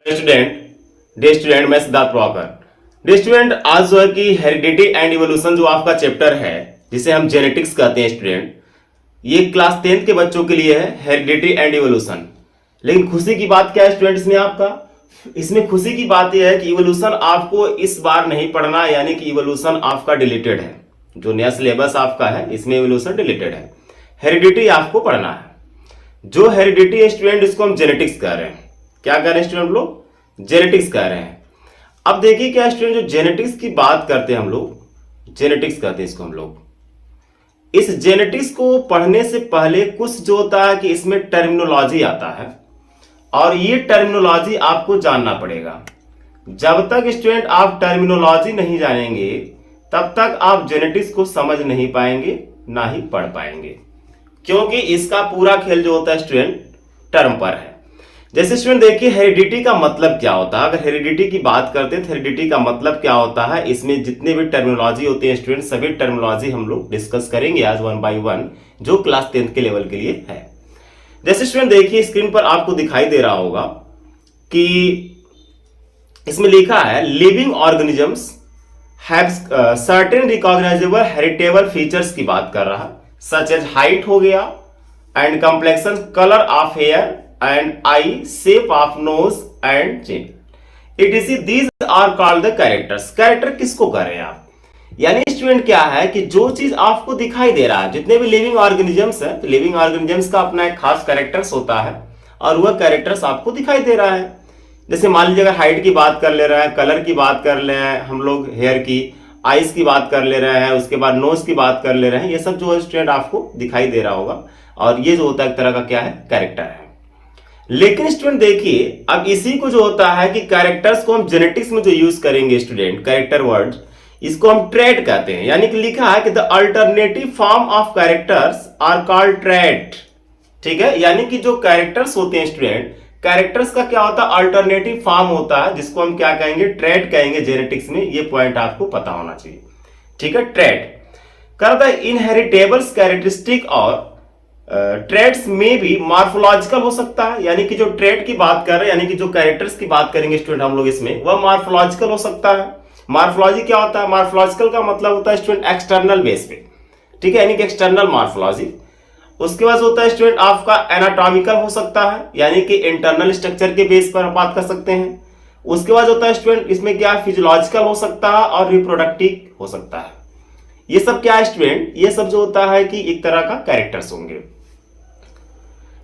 Day student मैं Siddharth Prabhakar. Day student आज जो है कि हेरिडिटी एंड इवोल्यूशन जो आपका चैप्टर है जिसे हम जेनेटिक्स कहते हैं स्टूडेंट, ये क्लास 10th के बच्चों के लिए है हेरिडिटी एंड इवोल्यूशन। लेकिन खुशी की बात क्या है स्टूडेंट इसमें खुशी की बात यह है कि इवोल्यूशन आपको इस बार नहीं पढ़ना, यानी कि इवोल्यूशन आपका डिलीटेड है। जो नया सिलेबस आपका है इसमें इवोल्यूशन डिलीटेड है, हेरिडिटी आपको पढ़ना है। जो हेरिडिटी स्टूडेंट इसको हम जेनेटिक्स कह रहे हैं। क्या कह रहे हैं स्टूडेंट लोग? जेनेटिक्स कह रहे हैं। अब देखिए क्या स्टूडेंट, जो जेनेटिक्स की बात करते हैं हम लोग, जेनेटिक्स कहते हैं इसको हम लोग। इस जेनेटिक्स को पढ़ने से पहले कुछ जो होता है कि इसमें टर्मिनोलॉजी आता है और ये टर्मिनोलॉजी आपको जानना पड़ेगा। जब तक स्टूडेंट आप टर्मिनोलॉजी नहीं जानेंगे तब तक आप जेनेटिक्स को समझ नहीं पाएंगे, ना ही पढ़ पाएंगे, क्योंकि इसका पूरा खेल जो होता है स्टूडेंट टर्म पर है। जैसे स्टूडेंट देखिए हेरिडिटी का मतलब क्या होता है। अगर हेरिडिटी की बात करते हैं तो हेरिडिटी का मतलब क्या होता है, इसमें जितने भी टर्मिनोलॉजी होते हैं स्टूडेंट सभी टर्मिनोलॉजी हम लोग डिस्कस करेंगे आज 1 by 1 जो क्लास 10th के लेवल के लिए है। जैसे स्टूडेंट देखिए स्क्रीन पर आपको दिखाई दे रहा होगा कि इसमें लिखा है living organisms have certain recognisable heritable features की बात कर रहा है, सच एज हाइट हो गया and complexion, colour of hair and eye, shape of nose and chin. These are called the characters. Character किसको कह रहे हैं आप? यानी स्टूडेंट क्या है कि जो चीज आपको दिखाई दे रहा है, जितने भी लिविंग ऑर्गेनिजम्स है, तो लिविंग ऑर्गेनिजम्स का अपना एक खास कैरेक्टर्स होता है और वह कैरेक्टर्स आपको दिखाई दे रहा है। जैसे मान लीजिए अगर हाइट की बात कर ले रहे हैं, कलर की बात कर ले रहे हैं हम लोग, हेयर की, आईज की बात कर ले रहे हैं, उसके बाद नोज की बात कर ले रहे हैं, ये सब जो है स्टूडेंट आपको दिखाई दे रहा होगा और ये जो होता है एक तरह का क्या है, कैरेक्टर है। लेकिन स्टूडेंट देखिए अब इसी को जो होता है कि कैरेक्टर्स को हम जेनेटिक्स में जो यूज करेंगे स्टूडेंट, कैरेक्टर वर्ड, इसको हम ट्रेट कहते हैं। यानी कि लिखा है कि the alternative form of characters are called trait. ठीक है, यानी कि जो कैरेक्टर्स होते हैं स्टूडेंट, कैरेक्टर्स का क्या होता है, अल्टरनेटिव फॉर्म होता है, जिसको हम क्या कहेंगे, ट्रेट कहेंगे जेनेटिक्स में। ये पॉइंट आपको पता होना चाहिए। ठीक है, ट्रेट कर द इनहेरिटेबल्स कैरेक्टरिस्टिक और ट्रेड्स में भी मार्फोलॉजिकल हो सकता है। यानी कि जो ट्रेड की बात कर रहे हैं, यानी कि जो कैरेक्टर्स की बात करेंगे स्टूडेंट हम लोग इसमें, वह मार्फोलॉजिकल हो सकता है। मार्फोलॉजी क्या होता है? मार्फोलॉजिकल का मतलब होता है स्टूडेंट एक्सटर्नल बेस पे। ठीक है, यानी कि एक्सटर्नल मार्फोलॉजी। उसके बाद होता है स्टूडेंट आपका एनाटॉमिकल हो सकता है, यानी कि इंटरनल स्ट्रक्चर के बेस पर बात कर सकते हैं। उसके बाद होता है स्टूडेंट इसमें क्या फिजियोलॉजिकल हो सकता है और रिप्रोडक्टिव हो सकता है। ये सब क्या है स्टूडेंट, ये सब जो होता है कि एक तरह का कैरेक्टर्स होंगे।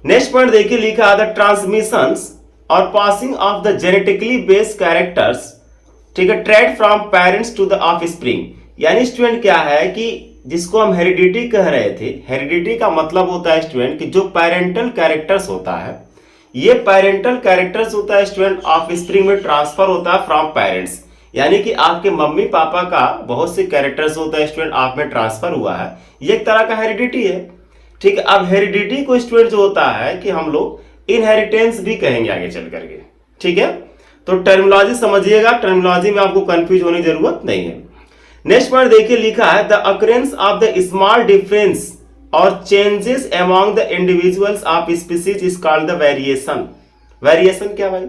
नेक्स्ट पॉइंट देखिए लिखा है द ट्रांसमिशंस और passing of the genetically based characters, ठीक है, traits from parents to the offspring. यानी स्टूडेंट क्या है कि जिसको हम हेरिडिटी कह रहे थे, हेरिडिटी का मतलब होता है स्टूडेंट कि जो पेरेंटल कैरेक्टर्स होता है, ये पेरेंटल कैरेक्टर्स होता है स्टूडेंट ऑफस्प्रिंग में ट्रांसफर होता है फ्रॉम पेरेंट्स। यानी कि आपके मम्मी पापा का बहुत से कैरेक्टर्स होता है स्टूडेंट आप में ट्रांसफर हुआ है, ये एक तरह का हेरिडिटी है। ठीक है, अब हेरिडिटी को स्टूडेंट जो होता है कि हम लोग इनहेरिटेंस भी कहेंगे आगे चल करके। ठीक है, तो टर्मिनोलॉजी समझिएगा, टर्मिनोलॉजी में आपको कंफ्यूज होने की जरूरत नहीं है। नेक्स्ट पॉइंट देखिए लिखा है the occurrence of the small difference और changes among the individuals of species is called the variation. Variation क्या भाई?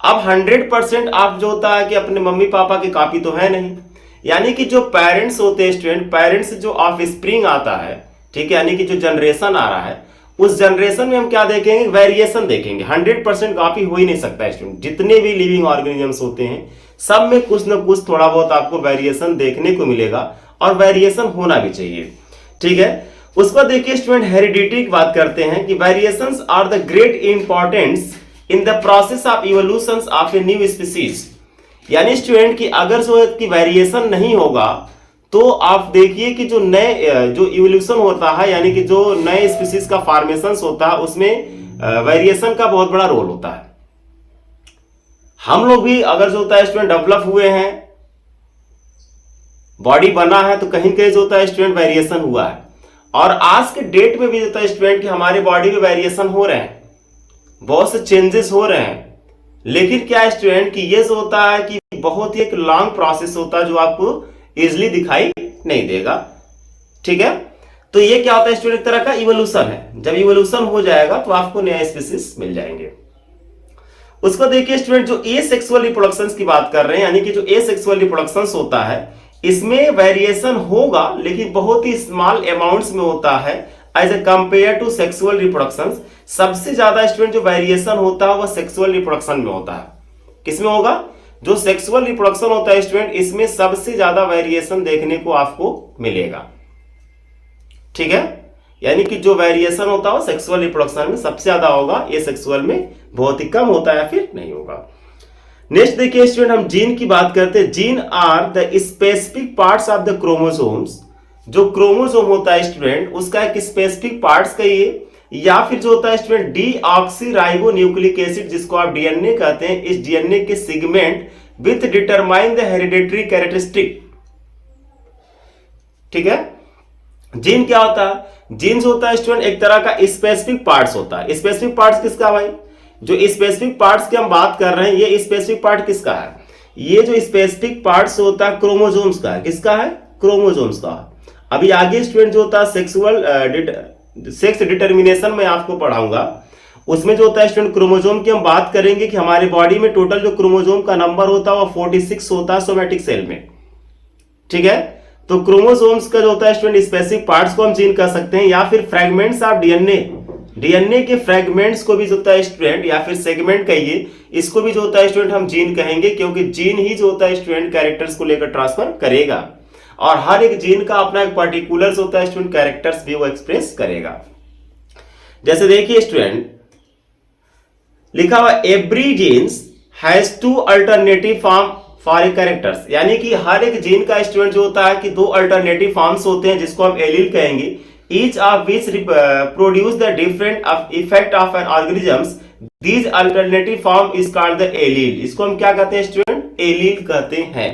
अब 100% आप जो होता है कि अपने मम्मी पापा की कॉपी तो है नहीं, यानी कि जो पेरेंट्स होते हैं स्टूडेंट, पेरेंट्स जो ऑफ स्प्रिंग आता है, ठीक है, यानी कि जो जनरेशन आ रहा है, उस जनरेशन में हम क्या देखेंगे, वेरिएशन देखेंगे। 100% कॉपी हो ही नहीं सकता है स्टूडेंट। जितने भी लिविंग ऑर्गेनिजम्स होते हैं सब में कुछ ना कुछ थोड़ा बहुत आपको वेरिएशन देखने को मिलेगा और वेरिएशन होना भी चाहिए। ठीक है, उस पर देखिए स्टूडेंट हेरिडिटी की बात करते हैं कि variations are the great importance in the process of evolution of a new species. यानी स्टूडेंट की अगर जो कि वेरिएशन नहीं होगा तो आप देखिए कि जो नए जो इवोल्यूशन होता है, यानी कि जो नए स्पीसीज का फॉर्मेशन होता है, उसमें वेरिएशन का बहुत बड़ा रोल होता है। हम लोग भी अगर जो होता है स्टूडेंट डेवलप हुए हैं, बॉडी बना है, तो कहीं कहीं जो होता है स्टूडेंट वेरिएशन हुआ है। और आज के डेट में भी होता है स्टूडेंट कि हमारे बॉडी में वेरिएशन हो रहे हैं, बहुत से चेंजेस हो रहे हैं। लेकिन क्या है स्टूडेंट कि ये जो होता है कि बहुत ही एक लॉन्ग प्रोसेस होता है जो आपको इजिली दिखाई नहीं देगा। ठीक है, तो ये क्या होता है स्टूडेंट, एक तरह का इवोल्यूशन है। जब इवोल्यूशन हो जाएगा तो आपको नया स्पीसीज मिल जाएंगे। उसको देखिए स्टूडेंट, जो ए सेक्सुअल रिप्रोडक्शन की बात कर रहे हैं, यानी कि जो ए सेक्सुअल रिप्रोडक्शन होता है इसमें वेरिएशन होगा लेकिन बहुत ही स्मॉल अमाउंट्स में होता है as a compare to sexual reproduction. सबसे ज्यादा स्टूडेंट जो वेरिएशन होता है वह सेक्सुअल रिप्रोडक्शन में होता है। किसमें होगा? जो सेक्सुअल रिप्रोडक्शन होता है स्टूडेंट, इसमें सबसे ज्यादा वेरिएशन देखने को आपको मिलेगा। ठीक है, यानी कि जो वेरिएशन होता है सेक्सुअल रिप्रोडक्शन में सबसे ज्यादा होगा, ये सेक्सुअल में बहुत ही कम होता है या फिर नहीं होगा। नेक्स्ट देखिए स्टूडेंट, हम जीन की बात करते हैं। Gene are the specific parts of the chromosomes. जो क्रोमोसोम होता है स्टूडेंट उसका एक स्पेसिफिक पार्ट्स कहिए, या फिर जो होता है स्टूडेंट डीऑक्सी न्यूक्लिक एसिड, जिसको आप डीएनए कहते हैं, इस डीएनए के segment with determine the hereditary characteristic. ठीक है, जीन क्या होता है? जीन्स होता है स्टूडेंट एक तरह का स्पेसिफिक पार्ट्स होता है। स्पेसिफिक पार्ट्स किसका भाई? जो स्पेसिफिक पार्ट्स की हम बात कर रहे हैं, ये स्पेसिफिक पार्ट किसका है? ये जो स्पेसिफिक पार्ट्स होता है क्रोमोसोम्स का है। किसका है? क्रोमोसोम्स का। अभी आगे स्टूडेंट जो होता है सेक्स डिटर्मिनेशन में आपको पढ़ाऊंगा, उसमें जो होता है स्टूडेंट क्रोमोसोम की हम बात करेंगे कि हमारे बॉडी में टोटल जो क्रोमोसोम का नंबर होता है वो 46 होता है सोमैटिक सेल में। ठीक है, तो क्रोमोसोम्स का जो होता है स्टूडेंट स्पेसिफिक पार्ट्स को हम जीन कह सकते हैं, या फिर फ्रैगमेंट्स ऑफ डीएनए के फ्रैगमेंट्स को भी जो होता है स्टूडेंट, या फिर सेगमेंट कहिए, इसको भी जो होता है स्टूडेंट हम जीन कहेंगे, क्योंकि जीन ही जो होता है स्टूडेंट कैरेक्टर्स को लेकर ट्रांसफर करेगा, और हर एक जीन का अपना एक पर्टिकुलर्स होता है स्टूडेंट, कैरेक्टर्स भी वो एक्सप्रेस करेगा। जैसे देखिए स्टूडेंट लिखा हुआ every genes has 2 alternative form for a characters, यानी कि हर एक जीन का स्टूडेंट जो होता है कि 2 अल्टरनेटिव फॉर्म्स होते हैं जिसको हम एलील कहेंगे। Each of which produce the different effect of an organisms, these alternative form is called the allele. इसको हम क्या कहते हैं स्टूडेंट? एलील कहते हैं।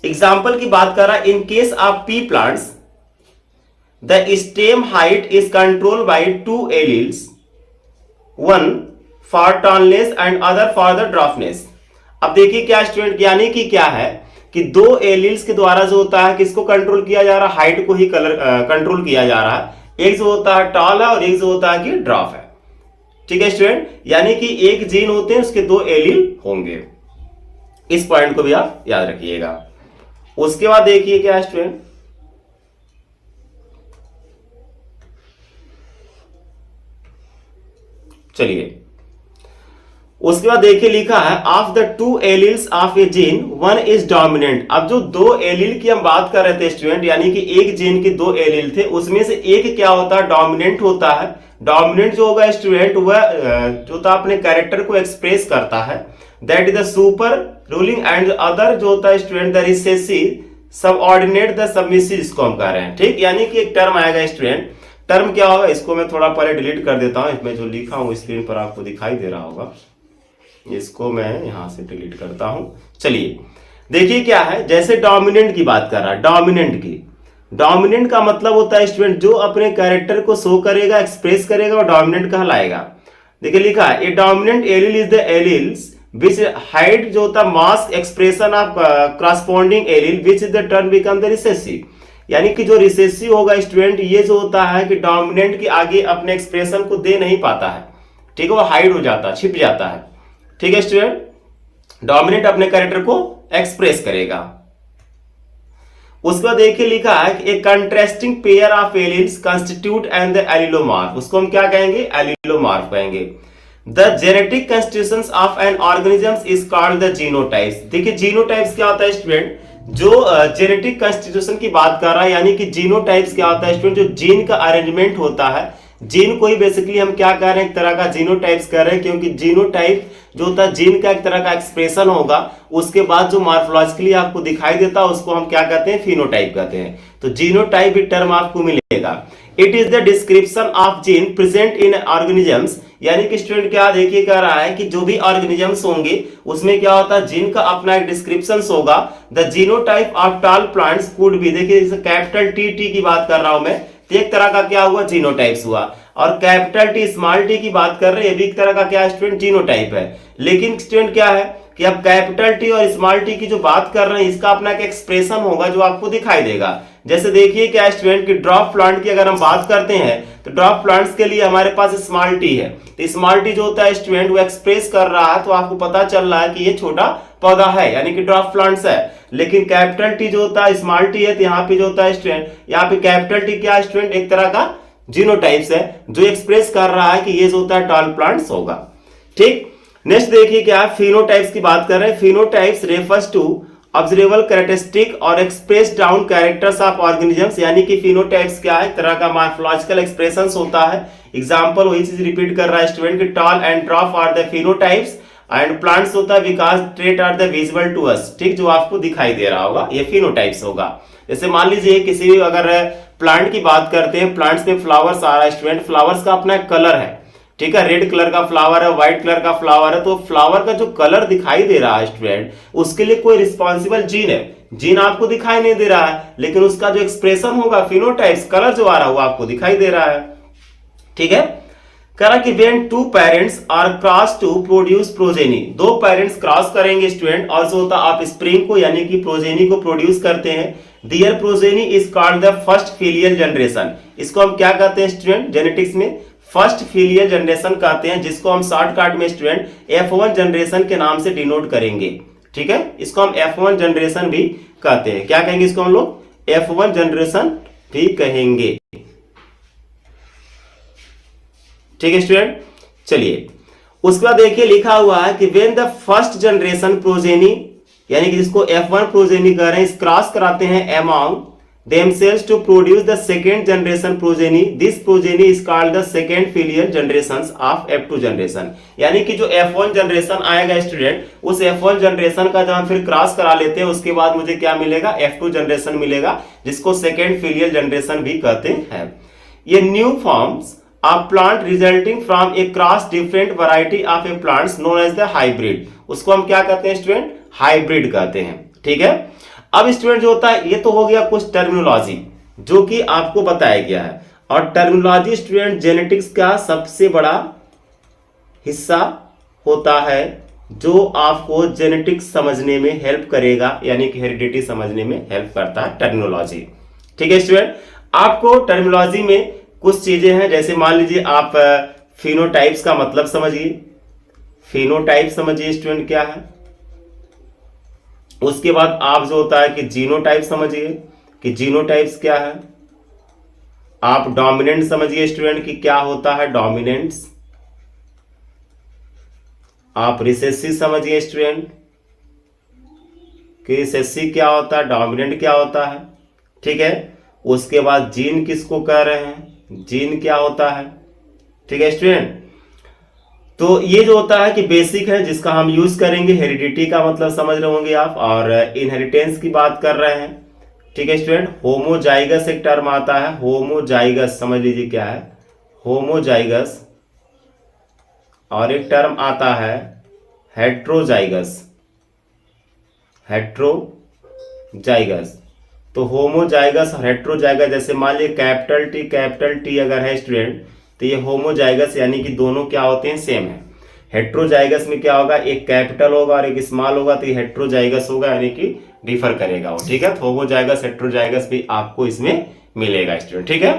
एग्जाम्पल की बात कर रहा है, in case of pea plants the stem height is controlled by 2 alleles, one for tallness and other for the dwarfness. अब देखिए क्या स्टूडेंट, यानी कि क्या है कि 2 एलील्स के द्वारा जो होता है किसको कंट्रोल किया जा रहा है? हाइट को ही कंट्रोल किया जा रहा है। एक जो होता है टॉल है और एक जो होता है कि ड्रॉप है। ठीक है स्टूडेंट, यानी कि एक जीन होते हैं उसके 2 एलील होंगे। इस पॉइंट को भी आप याद रखिएगा। उसके बाद देखिए क्या स्टूडेंट, चलिए उसके बाद देखिए लिखा है of the 2 alleles of A gene one is dominant. अब जो 2 एलील की हम बात कर रहे थे स्टूडेंट, यानी कि एक जीन के 2 एलील थे, उसमें से एक क्या होता है? डोमिनेंट होता है। डोमिनेंट जो होगा स्टूडेंट वह जो था अपने कैरेक्टर को एक्सप्रेस करता है, that is the super ruling, and other जो होता है student the recessive subordinate the submissive, इसको हम कह रहे हैं। ठीक, यानी कि एक टर्म आएगा स्टूडेंट। टर्म क्या होगा? इसको मैं थोड़ा पहले डिलीट कर देता हूं। इसमें जो लिखा हूं स्क्रीन पर आपको दिखाई दे रहा होगा, इसको मैं यहां से डिलीट करता हूं। चलिए देखिए क्या है, जैसे डोमिनेंट की बात कर रहा है, डोमिनेंट का मतलब होता है स्टूडेंट जो अपने कैरेक्टर को शो करेगा, एक्सप्रेस करेगा, और डोमिनेंट कहलाएगा। देखिए लिखा है a dominant allele is the alleles which hide जो होता है mask expression of corresponding allele which is the turn become the recessive. यानी कि जो रिसेसिव होगा स्टूडेंट, ये जो होता है कि डोमिनेंट के आगे अपने एक्सप्रेशन को दे नहीं पाता है। ठीक है, वो हाइड हो जाता है, छिप जाता है। ठीक है स्टूडेंट, डोमिनेंट अपने कैरेक्टर को एक्सप्रेस करेगा। उसके बाद देखिए लिखा है कि a contrasting pair of alleles constitute and the allelomorph, उसको हम क्या कहेंगे? एलिलोमार्फ कहेंगे। The genetic constitutions of an organisms is called the genotypes. देखिए जीनोटाइप्स क्या होता है स्टूडेंट? जो जेनेटिक कंस्टिट्यूशन की बात कर रहा है, यानी कि जीनोटाइप्स क्या होता है स्टूडेंट? जो जीन का अरेंजमेंट होता है, जीन को ही बेसिकली हम क्या कह रहे हैं? एक तरह का जीनोटाइप्स कह रहे हैं, क्योंकि जीनोटाइप जो होता है जीन का एक तरह का एक्सप्रेशन होगा, उसके बाद जो मॉर्फोलॉजिकली आपको दिखाई देता है उसको हम क्या कहते हैं? फिनोटाइप कहते हैं। तो जीनोटाइप एक टर्म आपको मिलेगा। It is the description of gene present in organisms, यानी कि स्टूडेंट क्या देखिए कह रहा है कि जो भी ऑर्गेनिजम्स होंगे उसमें क्या होता है? जीन का अपना एक डिस्क्रिप्शन होगा। The genotype of tall plants could भी, देखिए कैपिटल टी की बात कर रहा हूं मैं, तो एक तरह का क्या हुआ? जीनोटाइप्स हुआ। और कैपिटल टी स्मॉल टी की बात कर रहे हैं, ये भी एक तरह का क्या स्टूडेंट? जीनोटाइप है। लेकिन स्टूडेंट क्या है कि अब कैपिटल टी और स्मॉल टी की जो बात कर रहे हैं, इसका अपना एक एक्सप्रेशन होगा जो आपको दिखाई देगा। जैसे देखिए क्या स्टूडेंट की ड्रॉप प्लांट की अगर हम बात करते हैं तो ड्रॉप प्लांट्स के लिए हमारे पास स्मॉल टी है। तो स्मॉल टी जो होता है स्टूडेंट वो एक्सप्रेस कर रहा है, तो आपको पता चल रहा है कि ये छोटा पौधा है यानी कि ड्रॉप प्लांट्स है। लेकिन कैपिटल टी जो होता है स्मॉल टी है, तो यहाँ पे जो होता है स्टूडेंट, यहाँ पे कैपिटल टी क्या है स्टूडेंट, एक तरह का जीनोटाइप्स है जो एक्सप्रेस कर रहा है कि ये जो होता है टॉल प्लांट्स होगा। ठीक, नेक्स्ट देखिए क्या फिनोटाइप्स की बात कर रहे हैं। Phenotypes refers to observable characteristic और express down characters of organisms, यानी कि फिनोटाइप्स क्या है, तरह का मॉर्फोलॉजिकल एक्सप्रेशंस होता है। एग्जांपल वही चीज रिपीट कर रहा है स्टूडेंट कि tall and dwarf are the phenotypes and plants होता है because trait are the visible to us. ठीक, जो आपको दिखाई दे रहा होगा ये फिनोटाइप्स होगा। जैसे मान लीजिए किसी भी अगर प्लांट की बात करते हैं, प्लांट्स में फ्लावर्स आ रहा है स्टूडेंट, फ्लावर्स का अपना कलर है, ठीक है, रेड कलर का फ्लावर है, व्हाइट कलर का फ्लावर है, तो फ्लावर का जो कलर दिखाई दे रहा है स्टूडेंट उसके लिए कोई रिस्पॉन्सिबल जीन है, जीन आपको दिखाई नहीं दे रहा है, लेकिन उसका जो एक्सप्रेशन होगा फिनोटाइप्स, कलर जो आ रहा है वो आपको दिखाई दे रहा है। ठीक है, करा कि when two parents are cross to produce progeny, दो पेरेंट्स क्रॉस करेंगे स्टूडेंट और जो होता आप स्प्रिंग को यानी कि प्रोजेनी को प्रोड्यूस करते हैं, their progeny is called the first filial generation. इसको हम क्या कहते हैं स्टूडेंट जेनेटिक्स में, फर्स्ट फिलियल जनरेशन कहते हैं, जिसको हम शॉर्टकट में स्टूडेंट F1 जनरेशन के नाम से डिनोट करेंगे। ठीक है, इसको हम F1 जनरेशन भी कहते हैं। क्या कहेंगे इसको हम लोग, F1 जनरेशन भी कहेंगे। ठीक है स्टूडेंट, चलिए उसके बाद देखिए लिखा हुआ है कि when the first generation progeny, यानी कि जिसको F1 प्रोजेनी कह रहे हैं, क्रॉस कराते हैं among themselves to produce the second generation progeny, this progeny is called the second filial generations of F2 generation। यानी कि जो F1 जनरेशन आएगा स्टूडेंट, उस F1 जनरेशन का जब हम फिर क्रॉस करा लेते हैं उसके बाद मुझे क्या मिलेगा, F2 जनरेशन मिलेगा, जिसको सेकेंड फिलियल जनरेशन भी कहते हैं। ये new forms of plant resulting from a cross different variety of a plants known as the hybrid, उसको हम क्या कहते हैं स्टूडेंट, हाइब्रिड कहते हैं। ठीक है, अब स्टूडेंट जो होता है ये तो हो गया कुछ टर्मिनोलॉजी जो कि आपको बताया गया है, और टर्मिनोलॉजी स्टूडेंट जेनेटिक्स का सबसे बड़ा हिस्सा होता है जो आपको जेनेटिक्स समझने में हेल्प करेगा, यानी कि हेरिडिटी समझने में हेल्प करता है टर्मिनोलॉजी। ठीक है स्टूडेंट, आपको टर्मिनोलॉजी में कुछ चीजें हैं, जैसे मान लीजिए आप फिनोटाइप्स का मतलब समझिए, फिनोटाइप समझिए स्टूडेंट क्या है, उसके बाद आप जो होता है कि जीनोटाइप समझिए कि जीनोटाइप्स क्या है, आप डोमिनेंट समझिए स्टूडेंट कि क्या होता है डोमिनेंट्स, आप रिसेसिव समझिए स्टूडेंट कि रिसेसिव क्या होता है, डोमिनेंट क्या होता है। ठीक है, उसके बाद जीन किसको कह रहे हैं, जीन क्या होता है। ठीक है स्टूडेंट, तो ये जो होता है कि बेसिक है जिसका हम यूज करेंगे। हेरिडिटी का मतलब समझ रहे होंगे आप, और इनहेरिटेंस की बात कर रहे हैं। ठीक है स्टूडेंट, होमोजाइगस एक टर्म आता है, होमोजाइगस समझ लीजिए क्या है, होमोजाइगस, और एक टर्म आता है हेट्रोजाइगस, हेट्रोजाइगस। तो होमोजाइगस और हेट्रोजाइगस, जैसे मान लीजिए कैपिटल टी अगर है स्टूडेंट, तो ये होमोजाइगस यानी कि दोनों क्या होते हैं, सेम है। हेट्रोजाइगस में क्या होगा, एक कैपिटल होगा और एक स्मॉल होगा, तो ये हेट्रोजाइगस होगा यानी कि डिफर करेगा वो। ठीक है, तो होमोजाइगस हेट्रोजाइगस भी आपको इसमें मिलेगा स्टूडेंट। ठीक है,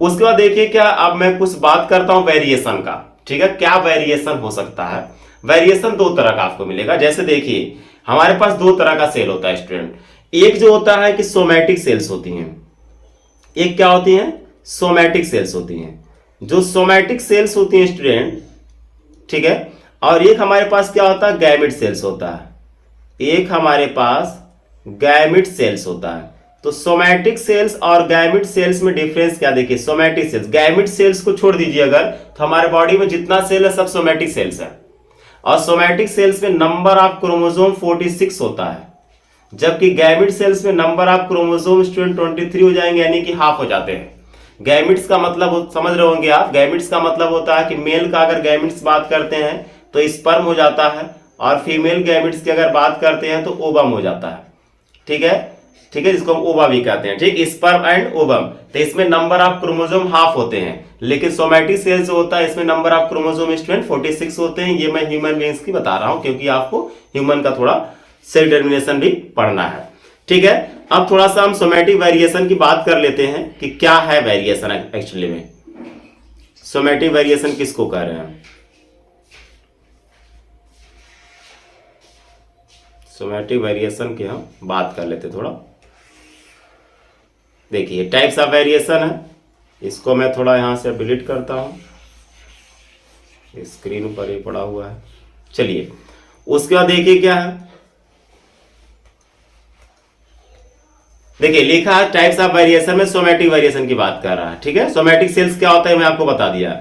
उसके बाद देखिए क्या, अब मैं कुछ बात करता हूं वेरिएशन का। ठीक है, क्या वेरिएशन हो सकता है, वेरिएशन दो तरह का आपको मिलेगा। जैसे देखिए हमारे पास दो तरह का सेल होता है स्टूडेंट, एक जो होता है कि सोमैटिक सेल्स होती हैं, एक क्या होती हैं, सोमैटिक सेल्स होती हैं। जो सोमैटिक सेल्स होती हैं स्टूडेंट, ठीक है, और एक हमारे पास क्या होता है, गैमिट सेल्स होता है, एक हमारे पास गैमिट सेल्स होता है। तो सोमैटिक सेल्स और गैमिट सेल्स में डिफरेंस क्या, देखिए सोमैटिक सेल्स, गैमिट सेल्स को छोड़ दीजिए अगर, तो हमारे बॉडी में जितना सेल है सब सोमैटिक सेल्स है, और सोमैटिक सेल्स में नंबर ऑफ क्रोमोसोम 46 होता है, जबकि गैमिट सेल्स में नंबर ऑफ क्रोमोसोम स्टूडेंट 23 हो जाएंगे, यानी कि हाफ हो जाते हैं। गैमिट्स का मतलब समझ रहे होंगे आप, गैमिट्स का मतलब होता है कि मेल का अगर गैमिट्स बात करते हैं तो स्पर्म हो जाता है, और फीमेल गैमिट्स की अगर बात करते हैं तो ओवम हो जाता है। ठीक है, ठीक है, जिसको हम ओवा भी कहते हैं। ठीक, स्पर्म एंड ओवम, तो इसमें नंबर ऑफ क्रोमोसोम हाफ होते हैं, लेकिन सोमैटिक सेल्स जो होता है इसमें नंबर ऑफ क्रोमोसोम स्टूडेंट 46 होते हैं। ये मैं ह्यूमन बींग्स की बता रहा हूं क्योंकि आपको ह्यूमन का थोड़ा सेल टर्मिनेशन भी पढ़ना है। ठीक है, अब थोड़ा सा हम सोमैटिक वेरिएशन की बात कर लेते हैं कि क्या है वेरिएशन एक्चुअली में। सोमैटिक वेरिएशन किसको कह रहे हैं? सोमैटिक वेरिएशन की हम बात कर लेते थोड़ा। देखिए टाइप्स ऑफ वेरिएशन है, इसको मैं थोड़ा यहां से डिलीट करता हूं, स्क्रीन पर ही पड़ा हुआ है। चलिए उसके बाद देखिए क्या है, देखिए लिखा है टाइप्स ऑफ वेरिएशन में सोमैटिक वेरिएशन की बात कर रहा है। ठीक है, सोमैटिक सेल्स क्या होता है मैं आपको बता दिया।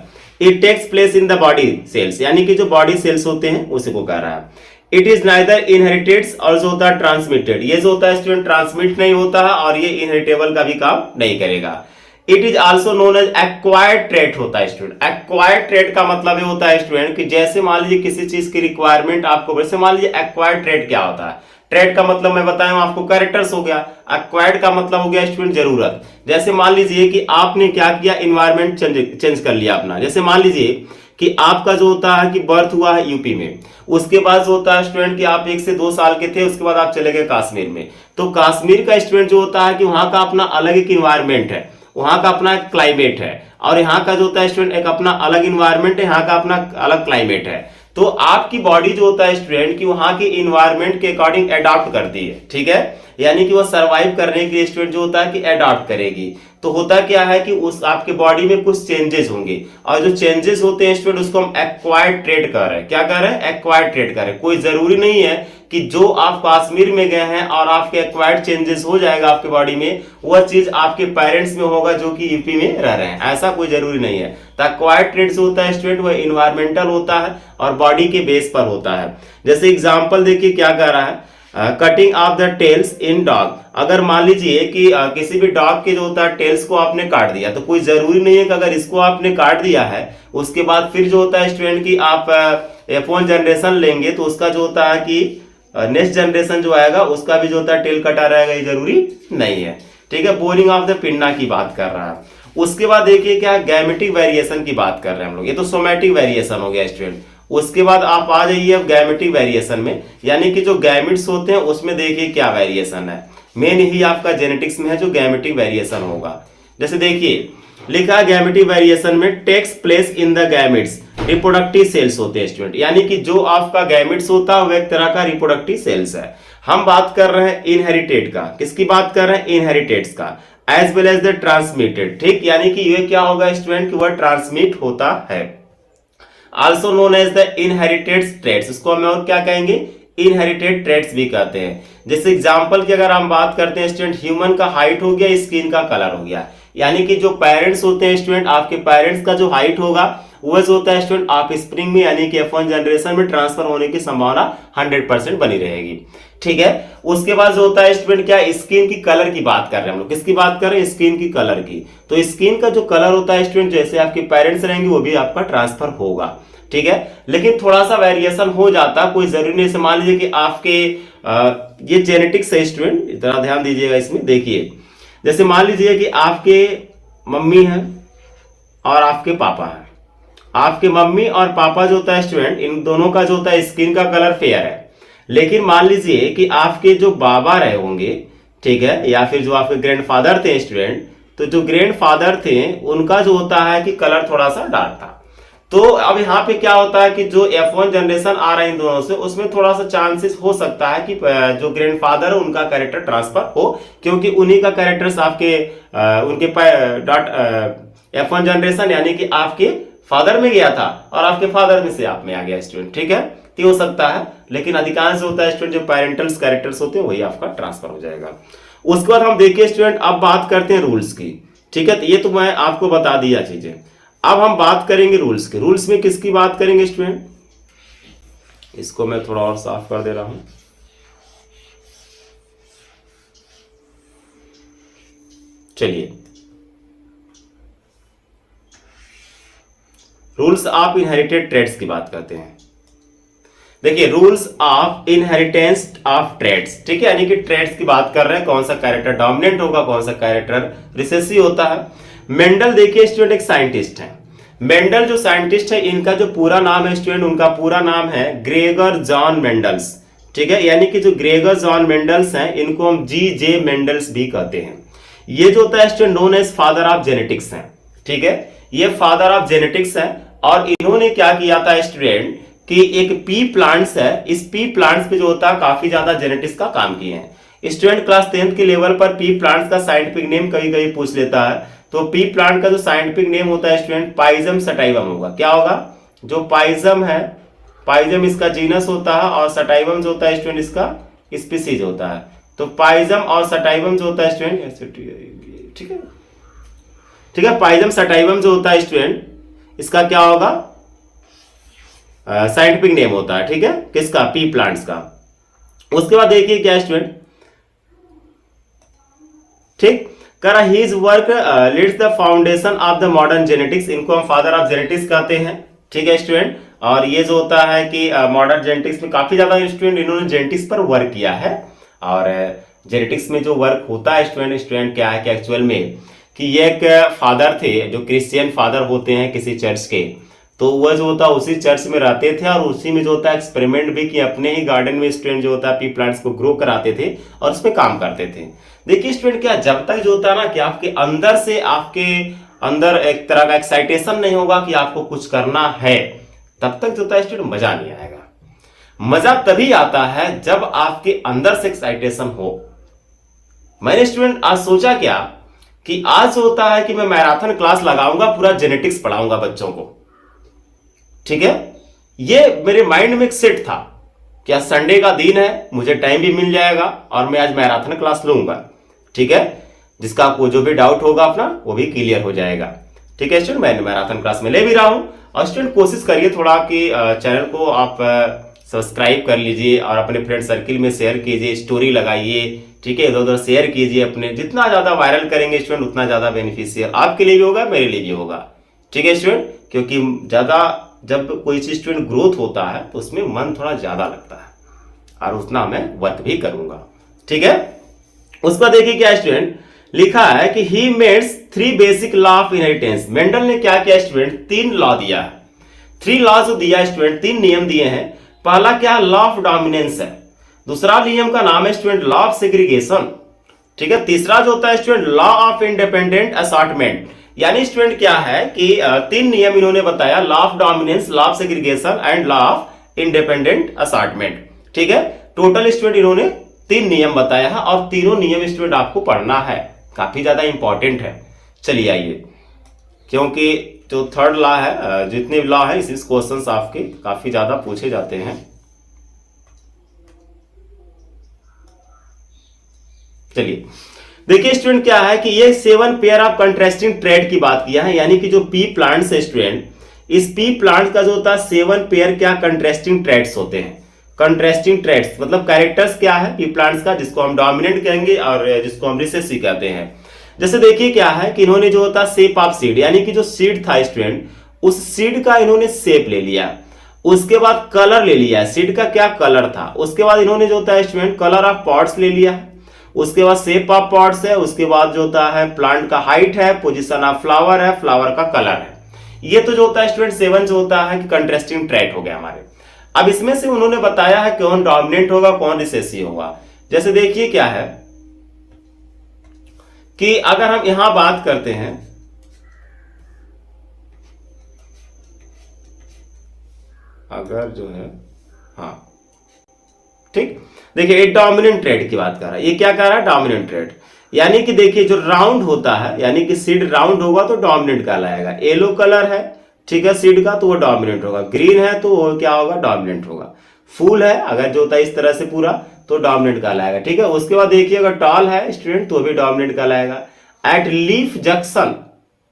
It takes place in the body cells, यानी कि जो बॉडी सेल्स होते हैं उसी को कह रहा है। इट इज नाइदर इनहेरिटेड और जो होता है ट्रांसमिटेड, ये जो होता है स्टूडेंट ट्रांसमिट नहीं होता है और ये इनहेरिटेबल का भी काम नहीं करेगा। It is also known as acquired trait होता है स्टूडेंट। एक्वायर्ड ट्रेट का मतलब ये होता है स्टूडेंट कि जैसे मान लीजिए किसी चीज की रिक्वायरमेंट आपको, जैसे मान लीजिए एक्वायर्ड ट्रेट क्या होता है, ट्रेड का मतलब मैं बताया हूं आपको कैरेक्टर्स हो गया, एक्वायर्ड का मतलब हो गया स्टूडेंट जरूरत। जैसे मान लीजिए कि आपने क्या किया, इन्वायरमेंट चेंज कर लिया अपना। जैसे मान लीजिए कि आपका जो होता है कि बर्थ हुआ है यूपी में, उसके बाद जो होता है स्टूडेंट कि आप 1 से 2 साल के थे, उसके बाद आप चले गए कश्मीर में। तो कश्मीर का स्टूडेंट जो होता है कि वहां का अपना अलग एक इन्वायरमेंट है, वहां का अपना एक क्लाइमेट है, और यहाँ का जो होता है स्टूडेंट एक अपना अलग इन्वायरमेंट है, यहाँ का अपना अलग क्लाइमेट है। तो आपकी बॉडी जो होता है स्टूडेंट की वहां के इन्वायरमेंट के अकॉर्डिंग अडॉप्ट करती है। ठीक है, यानी कि वो सरवाइव करने के लिए स्टूडेंट जो होता है कि अडॉप्ट करेगी। तो होता क्या है कि उस आपके बॉडी में कुछ चेंजेस होंगे, और जो चेंजेस होते हैं स्टूडेंट उसको हम एक्वायर्ड ट्रेट कर रहे हैं। क्या कर रहे हैं? एक्वायर्ड ट्रेट कर रहे हैं। कोई जरूरी नहीं है कि जो आप कश्मीर में गए हैं और आपके एक्वायर्ड चेंजेस हो जाएगा आपके बॉडी में, वह चीज आपके पेरेंट्स में होगा जो कि यूपी में रह रहे हैं, ऐसा कोई जरूरी नहीं है। तो एक्वायर्ड ट्रेट जो होता है स्टूडेंट वह इन्वायरमेंटल होता है और बॉडी के बेस पर होता है। जैसे एग्जाम्पल देखिए क्या कर रहा है, cutting of the tails in dog. अगर मान लीजिए कि किसी भी डॉग के जो होता है टेल्स को आपने काट दिया, तो कोई जरूरी नहीं है कि अगर इसको आपने काट दिया है उसके बाद फिर जो होता है स्टूडेंट की आप F1 जनरेशन लेंगे तो उसका जो होता है कि नेक्स्ट जनरेशन जो आएगा उसका भी जो होता है टेल कटा रहेगा, ये जरूरी नहीं है। ठीक है, बोरिंग ऑफ द पिन्ना की बात कर रहा है। उसके बाद देखिए क्या गैमेटिक वेरिएशन की बात कर रहे हैं हम लोग, ये तो सोमैटिक वेरिएशन हो गया स्टूडेंट। उसके बाद आप आ जाइए अब गैमेटिक वेरिएशन में, यानी कि जो गैमेट्स होते हैं उसमें देखिए क्या वेरिएशन है। मेन ही आपका जेनेटिक्स में है जो गैमेटिक वेरिएशन होगा। जैसे देखिए लिखा है गैमेटिक वेरिएशन में takes place in the gametes, reproductive cells होते हैं स्टूडेंट, यानी कि जो आपका गैमेट्स होता है वो एक तरह का रिप्रोडक्टिव सेल्स है। हम बात कर रहे हैं इनहेरिटेड का, किसकी बात कर रहे हैं? इनहेरिटेड्स का, as well as the transmitted. ठीक, यानी कि ये क्या होगा स्टूडेंट कि वह ट्रांसमिट होता है। Also known as the inherited traits, इसको हम और क्या कहेंगे? इनहेरिटेड ट्रेट्स भी कहते हैं। जैसे एग्जांपल की अगर हम बात करते हैं स्टूडेंट, ह्यूमन का हाइट हो गया, स्किन का कलर हो गया, यानी कि जो पेरेंट्स होते हैं स्टूडेंट, आपके पेरेंट्स का जो हाइट होगा वह जो होता है स्टूडेंट आप स्प्रिंग में यानी कि F1 जनरेशन में ट्रांसफर होने की संभावना 100% बनी रहेगी। ठीक है, उसके बाद जो होता है स्टूडेंट क्या, स्किन की कलर की बात कर रहे हैं हम लोग। किसकी बात कर रहे हैं? स्किन की कलर की। तो स्किन का जो कलर होता है स्टूडेंट जैसे आपके पेरेंट्स रहेंगे वो भी आपका ट्रांसफर होगा। ठीक है, लेकिन थोड़ा सा वेरिएशन हो जाता है, कोई जरूरी नहीं। से मान लीजिए कि आपके ये जेनेटिक्स है स्टूडेंट, इतना ध्यान दीजिएगा इसमें। देखिए जैसे मान लीजिए कि आपके मम्मी है और आपके पापा है, आपके मम्मी और पापा जो होता है स्टूडेंट इन दोनों का जो होता है स्किन का कलर फेयर है। लेकिन मान लीजिए कि आपके जो बाबा रहे होंगे, ठीक है, या फिर जो आपके ग्रैंडफादर थे स्टूडेंट, तो जो ग्रैंडफादर थे उनका जो होता है कि कलर थोड़ा सा डार्क था। तो अब यहाँ पे क्या होता है कि जो F1 जनरेशन आ रहा है इन दोनों से, उसमें थोड़ा सा चांसेस हो सकता है कि जो ग्रैंडफादर है उनका कैरेक्टर ट्रांसफर हो, क्योंकि उन्हीं का कैरेक्टर्स आपके उनके F1 जनरेशन यानी कि आपके फादर में गया था और आपके फादर में से आप में आ गया स्टूडेंट। ठीक है, तो हो सकता है, लेकिन अधिकांश होता है स्टूडेंट जो पेरेंटल्स कैरेक्टर्स होते हैं वही आपका ट्रांसफर हो जाएगा। उसके बाद हम देखिए स्टूडेंट अब बात करते हैं रूल्स की। ठीक है, तो ये तो मैं आपको बता दिया चीजें। अब हम बात करेंगे रूल्स के। रूल्स में किसकी बात करेंगे स्टूडेंट? इसको मैं थोड़ा और साफ कर दे रहा हूं। चलिए, रूल्स ऑफ इनहेरिटेड ट्रेड्स की बात करते हैं। देखिए rules of inheritance of traits, ठीक है, यानी कि ट्रेड्स की बात कर रहे हैं, कौन सा कैरेक्टर डोमिनेंट होगा, कौन सा कैरेक्टर रिसेसिव होता है। मेंडल देखिए स्टूडेंट एक साइंटिस्ट है। मेंडल जो साइंटिस्ट है इनका जो पूरा नाम है स्टूडेंट, उनका पूरा नाम है ग्रेगर जॉन मेंडल्स। ठीक है, यानी कि जो ग्रेगर जॉन मेंडल्स हैं इनको हम जी जे मेंडल्स भी कहते हैं। ये जो होता है student known as father of genetics हैं। ठीक है, ये फादर ऑफ जेनेटिक्स है और इन्होंने क्या किया था स्टूडेंट कि एक पी प्लांट्स है, इस पी प्लांट्स पे जो होता है काफी ज्यादा जेनेटिक्स का काम किए हैं। स्टूडेंट क्लास 10th के लेवल पर पी प्लांट्स का साइंटिफिक नेम कभी कभी पूछ लेता है, तो पी प्लांट का जो साइंटिफिक नेम होता है स्टूडेंट पाइजम सटाइवम होगा। क्या होगा? जो पाइजम है, पाइजम इसका जीनस होता है और सटाइवम जो होता है स्टूडेंट इसका स्पीसीज होता है। तो पाइजम और सटाइवम जो होता है स्टूडेंट, ठीक है ठीक है, पाइजम सटाइवम जो होता है स्टूडेंट इसका क्या होगा? साइंटिफिक नेम होता है। ठीक है, किसका? पी प्लांट्स का। उसके बाद देखिए क्या स्टूडेंट, ठीक करा his work leads the foundation of the modern genetics, इनको हम फादर ऑफ जेनेटिक्स कहते हैं। ठीक है स्टूडेंट, और ये जो होता है कि मॉडर्न जेनेटिक्स में काफी ज्यादा स्टूडेंट इन्होंने जेनेटिक्स पर वर्क किया है। और जेनेटिक्स में जो वर्क होता है स्टूडेंट क्या है कि एक्चुअल में कि ये एक फादर थे जो क्रिश्चियन फादर होते हैं किसी चर्च के, तो वह जो होता है उसी चर्च में रहते थे और उसी में जो होता है एक्सपेरिमेंट भी किए, अपने ही गार्डन में स्टूडेंट जो होता है पी प्लांट्स को ग्रो कराते थे और उसमें काम करते थे। देखिए स्टूडेंट क्या, जब तक जो होता है ना कि आपके अंदर से आपके अंदर एक तरह का एक्साइटेशन नहीं होगा कि आपको कुछ करना है, तब तक जो होता है स्टूडेंट मजा नहीं आएगा। मजा तभी आता है जब आपके अंदर से एक्साइटेशन हो। मैंने स्टूडेंट आज सोचा क्या कि आज होता है कि मैं मैराथन क्लास लगाऊंगा, पूरा जेनेटिक्स पढ़ाऊंगा बच्चों को। ठीक है, ये मेरे माइंड में एक सेट था कि आज संडे का दिन है, मुझे टाइम भी मिल जाएगा और मैं आज मैराथन क्लास लूंगा। ठीक है, जिसका आपको जो भी डाउट होगा अपना वो भी क्लियर हो जाएगा। ठीक है स्टूडेंट, मैं मैराथन क्लास में ले भी रहा हूं। और स्टूडेंट कोशिश करिए थोड़ा कि चैनल को आप सब्सक्राइब कर लीजिए और अपने फ्रेंड सर्किल में शेयर कीजिए, स्टोरी लगाइए। ठीक है, इधर उधर शेयर कीजिए अपने, जितना ज्यादा वायरल करेंगे स्टूडेंट उतना ज्यादा बेनिफिशियल आपके लिए भी होगा, मेरे लिए भी होगा। ठीक है स्टूडेंट, क्योंकि ज्यादा जब कोई चीज स्टूडेंट ग्रोथ होता है तो उसमें मन थोड़ा ज्यादा लगता है और उतना मैं वर्क भी करूंगा। ठीक है, उसका देखिए क्या स्टूडेंट लिखा है कि he mades 3 basic law of inheritance. Mendel ने क्या किया स्टूडेंट? 3 लॉ दिया है। 3 लॉ जो दिया स्टूडेंट, 3 नियम दिए हैं। पहला क्या? लॉ ऑफ डोमिनेंस है। दूसरा नियम का नाम है स्टूडेंट लॉ ऑफ सेग्रीगेशन। ठीक है, तीसरा जो होता है student law of independent assortment. यानी स्टूडेंट क्या है कि 3 नियम इन्होंने बताया, law of dominance, law of segregation and law of independent assortment. ठीक है, टोटल स्टूडेंट इन्होंने 3 नियम बताया है और तीनों नियम स्टूडेंट आपको पढ़ना है, काफी ज्यादा इंपॉर्टेंट है। चलिए आइए, क्योंकि जो थर्ड लॉ है, जितने लॉ है इस क्वेश्चंस आपके काफी ज्यादा पूछे जाते हैं। चलिए देखिए स्टूडेंट क्या है कि ये 7 पेयर ऑफ कंट्रास्टिंग ट्रेड की बात किया है, यानी कि जो पी प्लांट्स है स्टूडेंट, इस पी प्लांट का जो होता है 7 पेयर क्या कंट्रास्टिंग ट्रेड्स होते हैं। कंट्रास्टिंग ट्रेड्स मतलब कैरेक्टर्स क्या है पी प्लांट्स का, जिसको हम डोमिनेंट कहेंगे और जिसको हम रिसेसिव कहते हैं। जैसे देखिए क्या है कि इन्होंने जो होता है शेप ऑफ सीड, यानी कि जो सीड था स्टूडेंट उस सीड का इन्होंने शेप ले लिया, उसके बाद कलर ले लिया, सीड का क्या कलर था, उसके बाद इन्होंने जो होता है स्टूडेंट कलर ऑफ पॉट्स ले लिया, उसके बाद शेप ऑफ पॉट्स है, उसके बाद जो होता है प्लांट का हाइट है, पोजीशन ऑफ फ्लावर है, फ्लावर का कलर है। ये तो जो होता है स्टूडेंट 7 जो होता है कि कंट्रास्टिंग ट्रेट हो गया हमारे। अब इसमें से उन्होंने बताया है कौन डोमिनेंट होगा कौन रिसेसिव होगा। जैसे देखिए क्या है कि अगर हम यहां बात करते हैं, अगर जो है हाँ ठीक, देखिए एक डोमिनेंट ट्रेड की बात कर रहा है। ये क्या कर रहा है? डोमिनेंट ट्रेड, यानी कि देखिए जो राउंड होता है, यानी कि सीड राउंड होगा तो डोमिनेंट कहलाएगा। येलो कलर है ठीक है सीड का तो वो डोमिनेंट होगा, ग्रीन है तो वो क्या होगा? डोमिनेंट होगा। फूल है अगर जो होता है इस तरह से पूरा तो डोमिनेंट कहलाएगा। ठीक है, उसके बाद देखिए अगर टॉल है स्टूडेंट तो भी डोमिनेंट कहलाएगा। एट लीफ जंक्शन,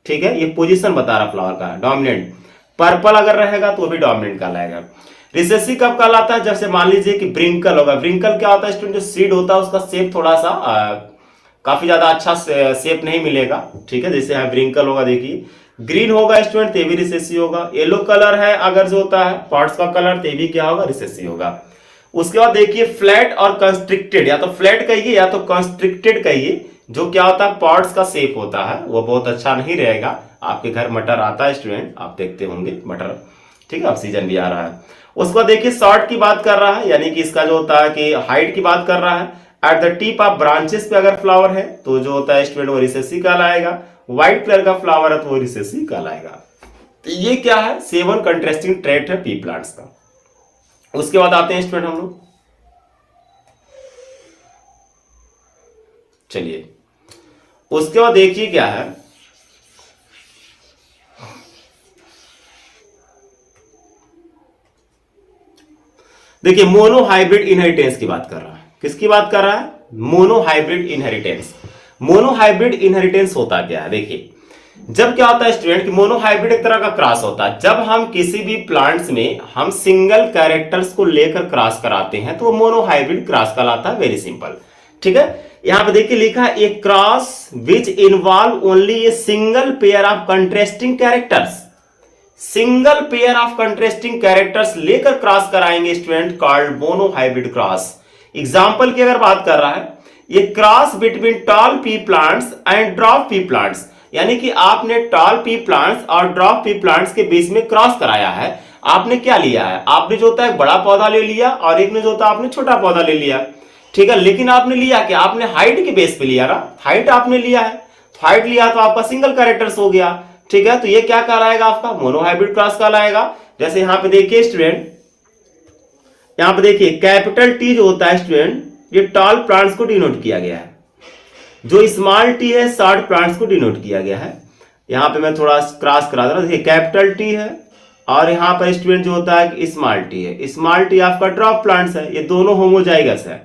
ठीक है ये पोजीशन बता रहा फ्लावर का, डोमिनेंट। पर्पल अगर रहेगा तो भी डोमिनेंट कहलाएगा। रिसेसिव कब कहलाता है? जब से मान लीजिए कि ब्रिंकल होगा। ब्रिंकल क्या होता है स्टूडेंट? जो सीड होता है उसका शेप थोड़ा सा काफी ज्यादा अच्छा शेप नहीं मिलेगा। ठीक है, जैसे यहाँ ब्रिंकल होगा देखिए, ग्रीन होगा स्टूडेंट तो भी रिसेसिव होगा। येलो कलर है अगर जो होता है पॉट्स का कलर तो भी क्या होगा? रिसेसिव होगा। उसके बाद देखिए फ्लैट और कंस्ट्रिक्टेड, या तो फ्लैट कहिए या तो कंस्ट्रिक्टेड कहिए, जो क्या होता है पॉट्स का शेप होता है वो बहुत अच्छा नहीं रहेगा। आपके घर मटर आता है स्टूडेंट, आप देखते होंगे मटर, ठीक है अब सीजन भी आ रहा है। उसके बाद देखिए शॉर्ट की बात कर रहा है, यानी कि इसका जो होता है कि हाइट की बात कर रहा है। At the tip of branches पे अगर फ्लावर है तो जो होता है स्टूडेंट वो रिसेसिव कहलाएगा। व्हाइट कलर का फ्लावर है तो वो रिसेसिव कहलाएगा। तो ये क्या है, 7 कंट्रास्टिंग ट्रेट है पी प्लांट्स का। उसके बाद आते हैं स्टूडेंट हम लोग, चलिए उसके बाद देखिए क्या है, देखिए मोनो हाइब्रिड इनहेरिटेंस की बात कर रहा है। किसकी बात कर रहा है, mono hybrid inheritance. Mono hybrid inheritance होता क्या है, देखिए जब क्या होता है स्टूडेंट कि मोनो हाइब्रिड एक तरह का क्रॉस होता है। जब हम किसी भी प्लांट्स में हम सिंगल कैरेक्टर्स को लेकर क्रॉस कराते हैं तो वो मोनो हाइब्रिड क्रॉस कहलाता है। वेरी सिंपल, ठीक है। यहां पे देखिए लिखा है a cross which involve only a single pair of contrasting characters. Single pair of contrasting characters लेकर क्रॉस कराएंगे student, called monohybrid cross. Example की अगर बात कर रहा है, ये cross between tall pea plants and dwarf pea plants, यानी कि आपने टॉल पी प्लांट्स और ड्रॉप पी प्लांट्स के बीच में क्रॉस कराया है। आपने क्या लिया है, आपने जो होता है बड़ा पौधा ले लिया और एक ने जो होता है आपने छोटा पौधा ले लिया, ठीक है। लेकिन आपने लिया क्या, आपने हाइट के बेस पे लिया ना, हाइट आपने लिया है, हाइट लिया तो आपका सिंगल कैरेक्टर्स हो गया, ठीक है। तो ये क्या कहलाएगा, आपका मोनो हाइब्रिड क्रॉस कहलाएगा। जैसे यहां पे देखिए स्टूडेंट, यहां पे देखिए कैपिटल टी जो होता है स्टूडेंट, ये टॉल प्लांट्स को डिनोट किया गया है। जो स्मॉल टी है शॉर्ट प्लांट्स को डिनोट किया गया है। यहां पे मैं थोड़ा क्रॉस करा दूं, देखिए कैपिटल टी है और यहां पर स्टूडेंट जो होता है स्मॉल टी है। स्मॉल टी आपका ड्रॉप प्लांट्स है, ये दोनों होमोजाइगस है।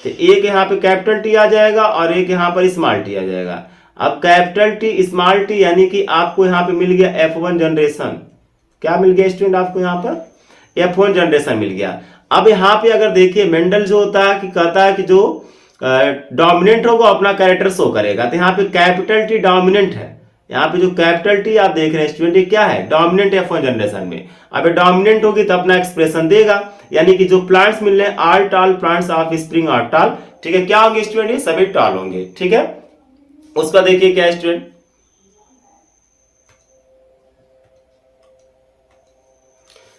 तो एक यहाँ पे कैपिटल टी आ जाएगा और एक यहाँ पर स्मॉल टी आ जाएगा। अब कैपिटल टी स्मॉल टी यानी कि आपको यहाँ पे मिल गया F1 जनरेशन। क्या मिल गया स्टूडेंट, आपको यहाँ पर F1 जनरेशन मिल गया। अब यहाँ पे अगर देखिए मेंडल जो होता है कि कहता है कि जो डोमिनेंट होगा अपना कैरेक्टर शो करेगा। तो यहाँ पे कैपिटल टी डोमिनेंट है। यहाँ पे जो कैपिटल टी आप देख रहे हैं स्टूडेंट, ये क्या है, डोमिनेंट F1 जनरेशन में। अब डोमिनेंट होगी तो अपना एक्सप्रेशन देगा, यानी कि जो प्लांट्स मिल रहे हैं all tall plants offspring are tall, ठीक है। क्या होंगे स्टूडेंट, ये सभी टॉल होंगे, ठीक है। उसका देखिए क्या है स्टूडेंट,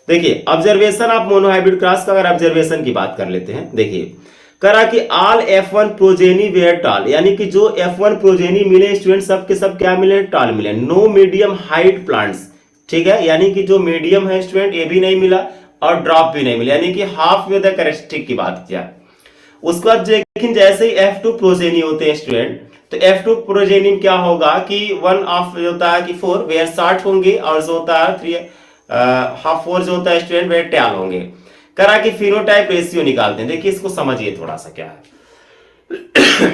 देखिए ऑब्जर्वेशन ऑफ मोनोहाइब्रिड क्रॉस का अगर ऑब्जर्वेशन की बात कर लेते हैं, देखिए करा कि all F1 progeny where toll, यानी कि जो F1 प्रोजेनी मिले स्टूडेंट सब के सब क्या मिले, टॉल मिले। नो मीडियम हाइट प्लांट्स, ठीक है, यानी कि जो मीडियम है स्टूडेंट ये भी नहीं मिला और ड्रॉप भी नहीं मिला, यानी कि हाफ वे द कैरेक्टरिस्टिक की बात किया। उसके बाद लेकिन जैसे ही F2 प्रोजेनी होते हैं स्टूडेंट, तो F2 प्रोजेनी में क्या होगा कि 1 ऑफ जो होता है कि 4 वेयर शॉर्ट होंगे और जो होता है 3 हाफ 4 जो होता है स्टूडेंट वेयर टैल होंगे। करा कि फिनोटाइप रेशियो निकालते हैं। देखिए इसको समझिए थोड़ा सा क्या है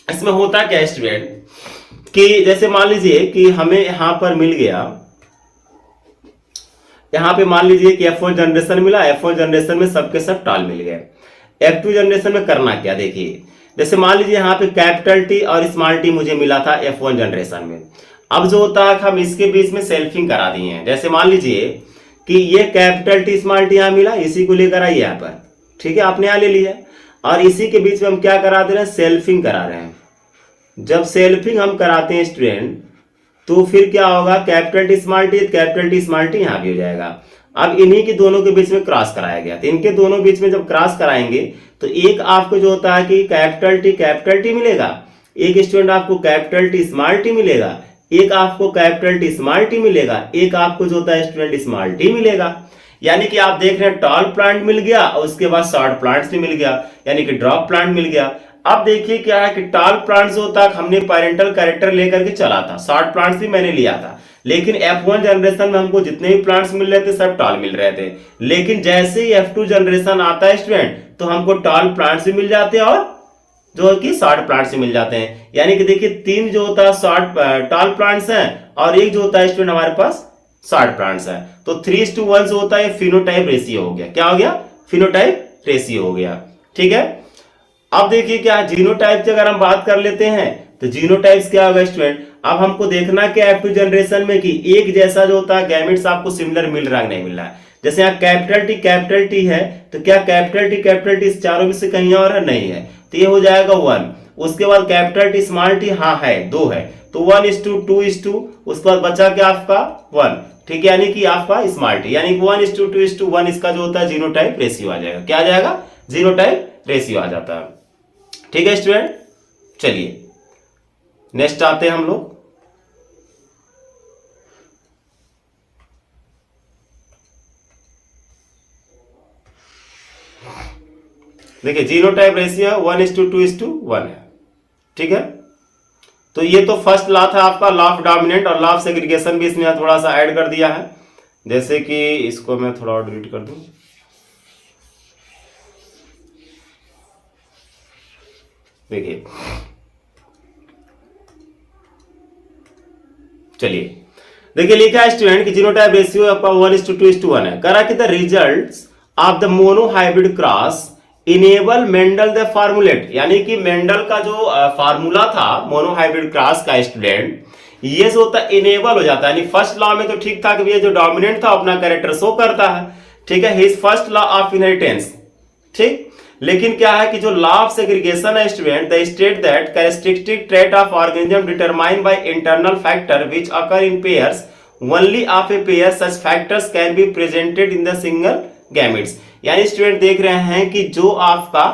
इसमें होता क्या है स्टूडेंट कि जैसे मान लीजिए कि हमें यहां पर मिल गया, यहां पे मान लीजिए कि F1 जनरेशन मिला, F1 जनरेशन में सबके सब टॉल मिल गए। F2 जनरेशन में करना क्या, देखिए जैसे मान लीजिए यहाँ पे कैपिटल टी और स्मॉल टी मुझे मिला था F1 जनरेशन में। अब जो होता है हम इसके बीच में सेल्फिंग करा दिए हैं। जैसे मान लीजिए कि ये कैपिटल टी स्मॉल टी यहाँ मिला, इसी को लेकर आइए यहाँ पर, ठीक है, आपने यहाँ ले लिया और इसी के बीच में हम क्या करा दे रहे हैं, सेल्फिंग करा रहे हैं। जब सेल्फिंग हम कराते हैं स्टूडेंट तो फिर क्या होगा, कैपिटल टी स्मॉल टी यहाँ भी हो जाएगा। अब इन्हीं के दोनों के बीच में क्रॉस कराया गया, तो इनके दोनों बीच में जब क्रॉस कराएंगे तो एक आपको जो होता है कि कैपिटल टी मिलेगा, एक स्टूडेंट आपको कैपिटल टी स्मॉल टी मिलेगा, एक आपको कैपिटल टी स्मॉल टी मिलेगा, एक आपको जो होता है स्टूडेंट स्मॉल टी मिलेगा। यानी कि आप देख रहे हैं टॉल प्लांट मिल गया और उसके बाद शॉर्ट प्लांट्स भी मिल गया, यानी कि ड्रॉप प्लांट मिल गया। अब देखिए क्या है कि टॉल प्लांट जो होता है हमने पेरेंटल कैरेक्टर लेकर के चला था, शॉर्ट प्लांट्स भी मैंने लिया था, लेकिन F1 जनरेशन में हमको जितने भी प्लांट्स मिल रहे थे सब टॉल मिल रहे थे। लेकिन जैसे ही F2 जनरेशन आता है स्टूडेंट तो हमको टॉल प्लांट्स भी मिल जाते हैं और जो कि शॉर्ट प्लांट्स भी मिल जाते हैं। यानी कि देखिए 3 जो होता है शॉर्ट टॉल प्लांट्स हैं और एक जो होता है स्टूडेंट हमारे पास शॉर्ट प्लांट्स है। तो 3:1 जो होता है फिनोटाइप रेशियो हो गया। क्या हो गया, फिनोटाइप रेशियो हो गया, ठीक है। अब देखिए क्या जीनोटाइप की अगर हम बात कर लेते हैं तो जीनोटाइप्स क्या होगा स्टूडेंट, अब हमको देखना क्या F2 जनरेशन में कि एक जैसा जो होता है गैमेट्स आपको सिमिलर मिल रहा है नहीं मिल रहा है। जैसे यहाँ कैपिटल टी है तो क्या कैपिटल टी चारों में से कहीं और है, नहीं है, तो ये हो जाएगा 1। उसके बाद कैपिटल टी स्मॉल टी हाँ है 2 है, तो 1:2:2, उसके बाद बचा क्या आपका 1, ठीक है, यानी कि आपका स्मार्ट, यानी 1:2:1 इसका जो होता है जीनोटाइप रेशियो आ जाएगा। क्या आ जाएगा? जीनोटाइप रेशियो आ जाता है। ठीक है स्टूडेंट, चलिए नेक्स्ट आते हैं हम लोग। देखिए जीनोटाइप रेशियो 1:2:1 है। ठीक है, तो ये तो फर्स्ट लॉ था आपका, लॉ ऑफ डोमिनेंट, और लॉ ऑफ सेग्रीगेशन भी इसमें थोड़ा सा ऐड कर दिया है। जैसे कि इसको मैं थोड़ा और डिलीट कर दूं। देखिए चलिए, देखिए लिखा है स्टूडेंट कि जीनोटाइप रेशियो आपका 1:2:1 है। करा कि the results of the monohybrid cross enable Mendel the formulate, यानी कि मेंडल का जो फार्मूला था मोनोहाइब्रिड क्रॉस का स्टूडेंट, ये जो होता है इनेबल हो जाता है। यानी फर्स्ट लॉ में तो ठीक था कि ये जो डोमिनेंट था अपना कैरेक्टर शो करता है, ठीक है, his first law of inheritance. ठीक, लेकिन क्या है कि जो लॉ ऑफ सेग्रीगेशन है student, the state that characteristic trait of organism determined by internal factor which occur in pairs only of a pair, such factors can be presented in the single gametes. यानी student देख रहे हैं कि जो आपका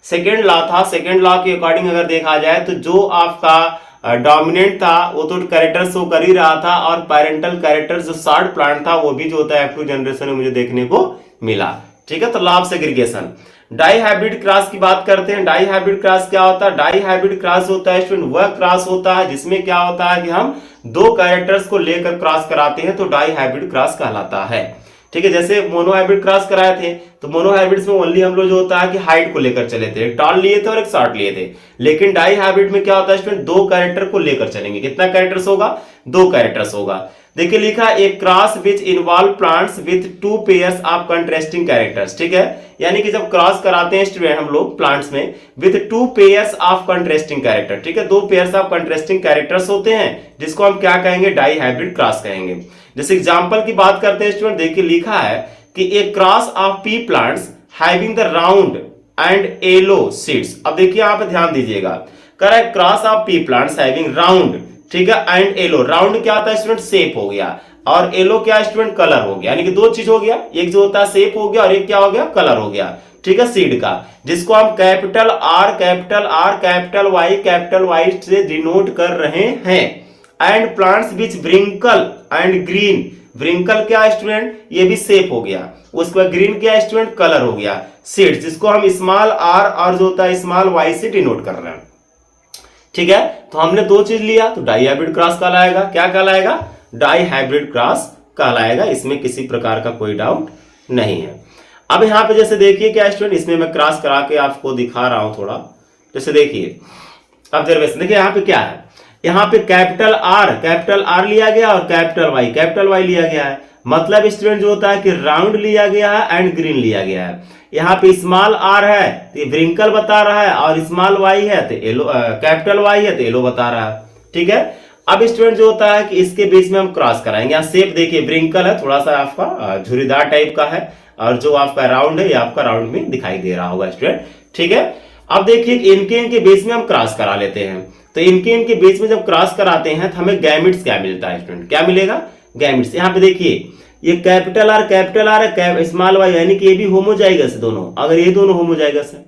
second law था, second law के according अगर देखा जाए तो जो आपका डोमिनेंट था वो तो कैरेक्टर शो कर ही रहा था, और पेरेंटल कैरेक्टर जो शॉर्ट प्लांट था वो भी जो होता है F2 जनरेशन में मुझे देखने को मिला। ठीक है, तो law of segregation. Dihybrid cross की बात करते हैं। डाई हाइब्रिड क्रॉस क्या होता है? डाई हाइब्रिड क्रॉस होता है स्टूडेंट वह क्रॉस होता है जिसमें क्या होता है कि हम दो कैरेक्टर्स को लेकर क्रॉस कराते हैं, तो डाई हाइब्रिड क्रॉस कहलाता है। ठीक है, जैसे मोनो हाइब्रिड क्रॉस कराए थे तो मोनो हाइब्रिड्स में ओनली हम लोग जो होता है कि हाइट को लेकर चले थे, एक टॉल लिए थे और एक शॉर्ट लिए थे। लेकिन डाई हाइब्रिड में क्या होता है स्टूडेंट? दो कैरेक्टर को लेकर चलेंगे। कितना कैरेक्टर्स होगा? दो कैरेक्टर्स होगा। देखिए लिखा एक cross which involve plants with two pairs of contrasting characters. ठीक है, यानी कि जब क्रॉस कराते हैं स्टूडेंट हम लोग प्लांट्स में with two pairs of contrasting character, ठीक है, दो पेयर्स ऑफ कंट्रास्टिंग कैरेक्टर्स होते हैं जिसको हम क्या कहेंगे? डाई हाइब्रिड क्रॉस कहेंगे। जैसे एग्जांपल की बात करते हैं स्टूडेंट, देखिए लिखा है कि a cross of pea plants having the round and yellow seeds. अब देखिए यहां पे ध्यान दीजिएगा, कह रहा है cross of pea plants having round, ठीक है, एंड येलो। राउंड क्या होता है स्टूडेंट? शेप हो गया, और येलो क्या स्टूडेंट? कलर हो गया। यानी कि दो चीज हो गया, एक जो होता है शेप हो गया और एक क्या हो गया? कलर हो गया। ठीक है, सीड का, जिसको हम कैपिटल आर कैपिटल वाई से डिनोट कर रहे हैं। And plants which wrinkle and green, wrinkle क्या स्टूडेंट? ये भी शेप हो गया। उसके बाद ग्रीन क्या स्टूडेंट? कलर हो गया। सीड्स जिसको हम स्मॉल आर और जो होता है स्मॉल वाई से डिनोट कर रहे हैं। ठीक है, तो हमने दो चीज लिया तो डाई हाइब्रिड क्रॉस कहलाएगा। क्या कहलाएगा? डाई हाइब्रिड क्रॉस कहलाएगा, इसमें किसी प्रकार का कोई डाउट नहीं है। अब यहां पे जैसे देखिए क्या स्टूडेंट, इसमें मैं क्रॉस करा के आपको दिखा रहा हूं थोड़ा। जैसे देखिए ऑब्जर्वेशन, देखिए यहां पे क्या है, यहां पे कैपिटल आर लिया गया और कैपिटल वाई लिया गया है। मतलब स्टूडेंट जो होता है कि राउंड लिया गया है एंड ग्रीन लिया गया है। यहाँ पे स्मॉल आर है तो व्रिंकल बता रहा है, और स्मॉल वाई है तो येलो, कैपिटल वाई है तो येलो बता रहा है। ठीक है, अब स्टूडेंट जो होता है कि इसके बीच में हम क्रॉस कराएंगे। यहाँ शेप देखिए व्रिंकल है, थोड़ा सा आपका झुरीदार टाइप का है, और जो आपका राउंड है ये आपका राउंड में दिखाई दे रहा होगा स्टूडेंट। ठीक है, अब देखिए इनके बीच में हम क्रॉस करा लेते हैं। तो इनके बीच में जब क्रॉस कराते हैं तो हमें गैमिट्स क्या मिलता है स्टूडेंट? क्या मिलेगा? गैमिट्स। यहाँ पे देखिए ये कैपिटल आर है, स्मॉल वाई, यानी कि ये भी होमोजाइगस है दोनों। अगर ये दोनों होमोजाइगस है,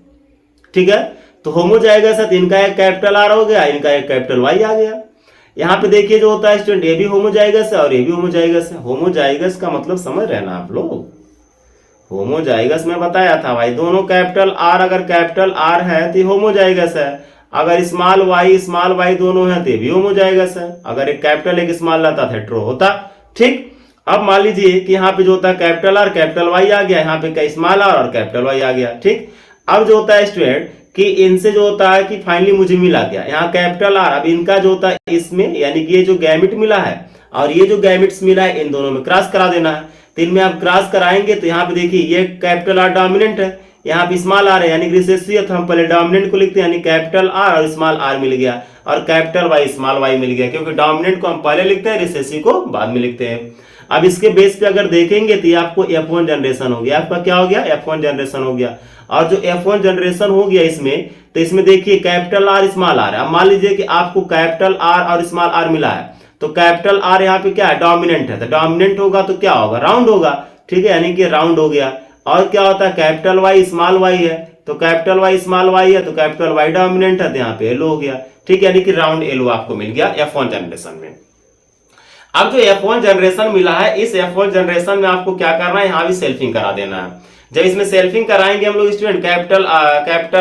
ठीक है, तो होमोजाइगस है तो इनका एक कैपिटल आर हो गया, इनका एक कैपिटल वाई आ गया। यहाँ पे देखिए जो होता है स्टूडेंट, ये भी होमोजाइगस है और ये भी होमोजाइगस है। होमोजाइगस का मतलब समझ रहे हैं ना आप लोग? होमोजाइगस में बताया था भाई, दोनों कैपिटल आर, अगर कैपिटल आर है तो होमोजाइगस है। अगर स्मॉल वाई दोनों है तो भी होमोजाइगस है। अगर एक कैपिटल एक स्मॉल रहता तो हेटेरो होता। ठीक, अब मान लीजिए कि यहाँ पे जो होता है कैपिटल आर कैपिटल वाई आ गया, यहाँ पे स्मॉल आर और कैपिटल वाई आ गया। ठीक, अब जो होता है स्टूडेंट कि इनसे जो होता है कि फाइनली मुझे मिला गया यहाँ कैपिटल आर। अब इनका जो होता है इसमें, यानी कि ये जो गैमिट मिला है और ये जो गैमिट्स मिला है, इन दोनों में क्रॉस करा देना है। तो इनमें आप क्रॉस कराएंगे तो यहाँ पे देखिए ये कैपिटल आर डोमिनेंट है, यहाँ पे स्मॉल आर है, यानी कि रिसेसिव है, तो हम पहले डोमिनेंट को लिखते हैं, यानी कैपिटल आर और स्मॉल आर मिल गया, और कैपिटल वाई स्मॉल वाई मिल गया, क्योंकि डोमिनेंट को हम पहले लिखते हैं, रिसेसिव को बाद में लिखते हैं। अब इसके बेस पे अगर देखेंगे तो ये आपको F1 जनरेशन हो गया। आपका क्या हो गया? F1 जनरेशन हो गया। और जो F1 जनरेशन हो गया इसमें, तो इसमें देखिए कैपिटल आर स्मॉल आर है। अब मान लीजिए कि आपको कैपिटल आर और स्मॉल आर मिला है, तो कैपिटल आर यहाँ पे क्या है, डोमिनेंट है, तो डोमिनेंट होगा तो क्या होगा, राउंड होगा, ठीक है, यानी कि राउंड हो गया। और क्या होता है, कैपिटल वाई स्मॉल वाई है, तो कैपिटल वाई स्मॉल वाई है, तो कैपिटल वाई डोमिनेंट है, तो यहाँ पे एलो हो गया, ठीक है, यानी कि राउंड एलो आपको मिल गया F1 जनरेशन में। अब जो F1 जनरेशन मिला है, इस F1 जनरेशन में आपको क्या करना है, यहाँ भी सेल्फिंग करा देना है। जब इसमें सेल्फिंग कराएंगे हम लोग student, capital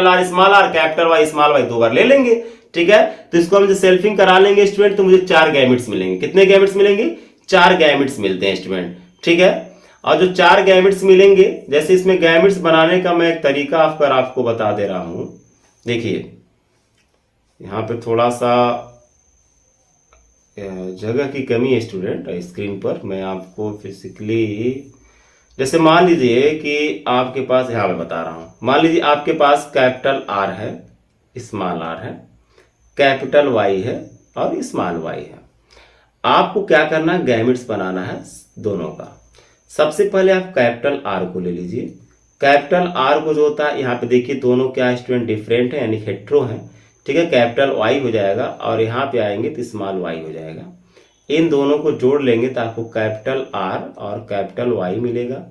R small R, capital Y small Y 2 बार ले लेंगे, ठीक है। तो इसको हम जो सेल्फिंग करा लेंगे स्टूडेंट, तो मुझे 4 गैमेट्स मिलेंगे। कितने गैमेट्स मिलेंगे, 4 गैमेट्स मिलते हैं स्टूडेंट, ठीक है। और जो 4 गैमेट्स मिलेंगे, जैसे इसमें गैमेट्स बनाने का मैं एक तरीका आपको बता दे रहा हूं। देखिए यहाँ पे थोड़ा सा जगह की कमी है स्टूडेंट, स्क्रीन पर मैं आपको फिजिकली, जैसे मान लीजिए कि आपके पास, यहाँ मैं बता रहा हूं, मान लीजिए आपके पास कैपिटल आर है, स्मॉल आर है, कैपिटल वाई है और स्मॉल वाई है। आपको क्या करना है, गैमेट्स बनाना है दोनों का। सबसे पहले आप कैपिटल आर को ले लीजिए। कैपिटल आर को जो होता है, यहाँ पे देखिए दोनों क्या स्टूडेंट डिफरेंट है, यानी हेट्रो है, ठीक है। कैपिटल वाई हो जाएगा और यहाँ पे आएंगे तो स्मॉल वाई हो जाएगा। इन दोनों को जोड़ लेंगे तो आपको कैपिटल आर और कैपिटल वाई मिलेगा।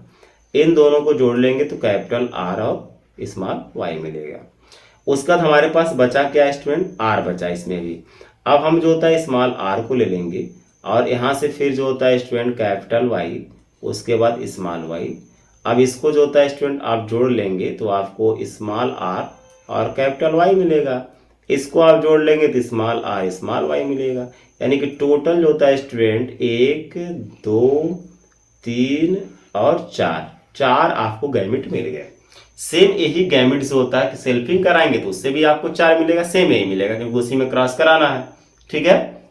इन दोनों को जोड़ लेंगे तो कैपिटल आर और स्मॉल वाई मिलेगा। उसके बाद हमारे पास बचा क्या स्टूडेंट, आर बचा इसमें भी। अब हम जो होता है स्मॉल आर को ले लेंगे और यहाँ से फिर जो होता है स्टूडेंट कैपिटल वाई, उसके बाद स्मॉल वाई। अब इसको जो होता है स्टूडेंट आप जोड़ लेंगे तो आपको स्मॉल आर और कैपिटल वाई मिलेगा। इसको आप जोड़ लेंगे तो स्मॉल आर स्मॉल वाई मिलेगा। यानी कि टोटल जो होता है स्टूडेंट 1 2 3 और 4 आपको गैमेट मिल गए। सेम यही गैमेट जो होता है कि सेल्फिंग कराएंगे तो उससे भी आपको 4 मिलेगा, सेम यही मिलेगा क्योंकि उसी में क्रॉस कराना है, ठीक है।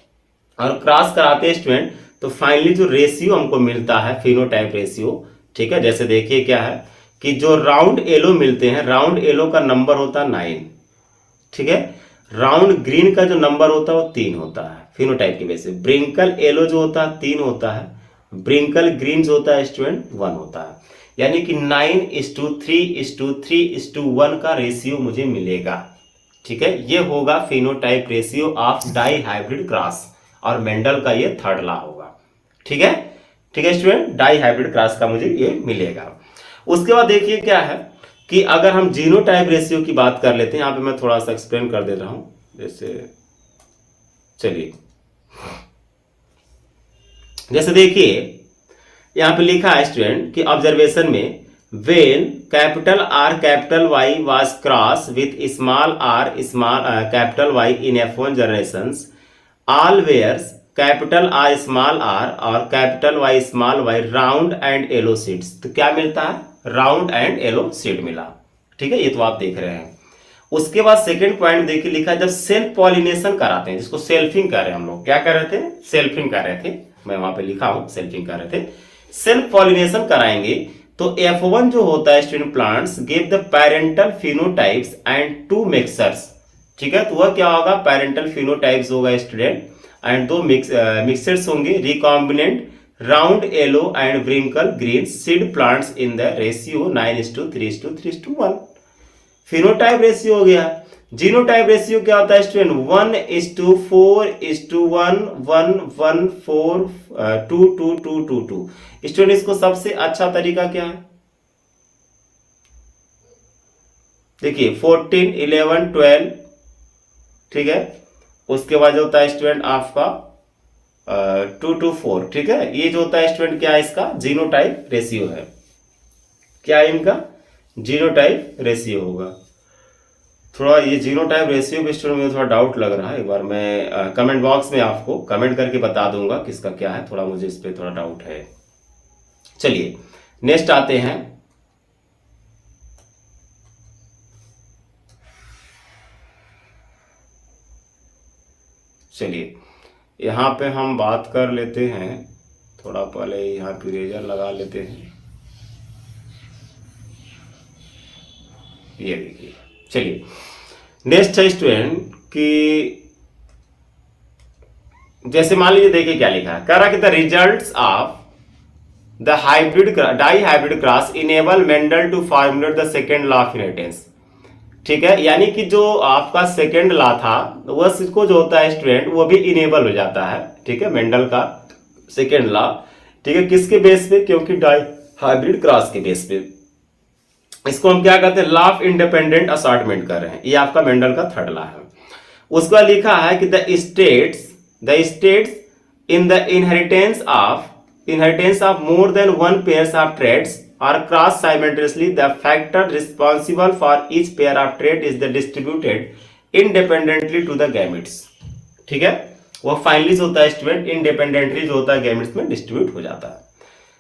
और क्रॉस कराते हैं स्टूडेंट तो फाइनली जो रेशियो हमको मिलता है फिनोटाइप रेशियो, ठीक है। जैसे देखिए क्या है कि जो राउंड एलो मिलते हैं, राउंड एलो का नंबर होता है 9, ठीक है। राउंड ग्रीन का जो नंबर होता है वो 3 होता है फिनोटाइप की वजह से। ब्रिंकल येलो जो होता है 3 होता है, ब्रिंकल ग्रीन जो होता है स्टूडेंट 1 होता है। यानी कि 9:3:3:1 का रेशियो मुझे मिलेगा, ठीक है। ये होगा phenotype ratio of dihybrid cross और मेंडल का ये थर्ड लॉ होगा, ठीक है, ठीक है स्टूडेंट। डाई हाइब्रिड क्रॉस का मुझे ये मिलेगा। उसके बाद देखिए क्या है कि अगर हम जीनोटाइप रेशियो की बात कर लेते हैं, यहां पे मैं थोड़ा सा एक्सप्लेन कर दे रहा हूं। जैसे चलिए, जैसे देखिए यहां पे लिखा है स्टूडेंट कि ऑब्जर्वेशन में when capital R capital Y was cross with small R small capital Y in F1 generations, all were capital R small R और capital Y small Y round and yellow seeds. तो क्या मिलता है, round and yellow seed मिला, ठीक है। ये तो आप देख रहे हैं। उसके बाद सेकंड पॉइंट देखिए लिखा है जब सेल्फ पॉलिनेशन कराते हैं, जिसको सेल्फिंग कर रहे हैं हम लोग, क्या कर रहे थे, सेल्फिंग कर रहे थे, मैं वहां पे लिखा हूं सेल्फिंग कर रहे थे। सेल्फ पॉलिनेशन कराएंगे तो F1 जो होता है student plants give the parental phenotypes and 2 mixers, ठीक है। तो वह क्या होगा, पेरेंटल फिनोटाइप्स होगा स्टूडेंट एंड 2 मिक्सर्स होंगे, recombinant round yellow and wrinkle green seed plants in the ratio 9:3:3:1। Phenotype ratio हो गया। जीनोटाइप रेशियो क्या होता है स्टूडेंट, 1:4:1 1:1:4 2:2:2:2। स्टूडेंट इसको सबसे अच्छा तरीका क्या है, देखिए 14 11 12, ठीक है। उसके बाद जो होता है स्टूडेंट आपका 2:4, ठीक है। ये जो होता है स्टूडेंट क्या है, इसका जीनोटाइप रेशियो है। क्या है इनका, जीनोटाइप रेशियो होगा। थोड़ा ये जीनोटाइप रेशियो पे स्टूडेंट मुझे थोड़ा डाउट लग रहा है, एक बार मैं कमेंट बॉक्स में आपको कमेंट करके बता दूंगा किसका क्या है, थोड़ा मुझे इस पे थोड़ा डाउट है। चलिए नेक्स्ट आते हैं। चलिए यहाँ पे हम बात कर लेते हैं, थोड़ा पहले यहाँ पे इरेजर लगा लेते हैं। ये देखिए, चलिए नेक्स्ट है स्टूडेंट कि जैसे मान लीजिए देखिए क्या लिखा है, कह रहा कि the results of the hybrid dihybrid cross enable Mendel to formulate the second law of inheritance, ठीक है। यानी कि जो आपका सेकेंड लॉ था वह इसको जो होता है स्टूडेंट वो भी इनेबल हो जाता है, ठीक है, मेंडल का सेकेंड लॉ, ठीक है, किसके बेस पे, क्योंकि डाई हाइब्रिड क्रॉस के बेस पे। इसको हम क्या कहते हैं, लॉ ऑफ इंडिपेंडेंट असॉर्टमेंट कर रहे हैं, ये आपका मेंडल का थर्ड लॉ है। उसका लिखा है कि the states in the inheritance of more than one pairs of traits are crossed simultaneously, the factor responsible for each pair of trait is distributed independently to the gametes। ठीक है, वो finally जो होता है स्टूडेंट इंडिपेंडेंटली जो होता है gametes में डिस्ट्रीब्यूट हो जाता है।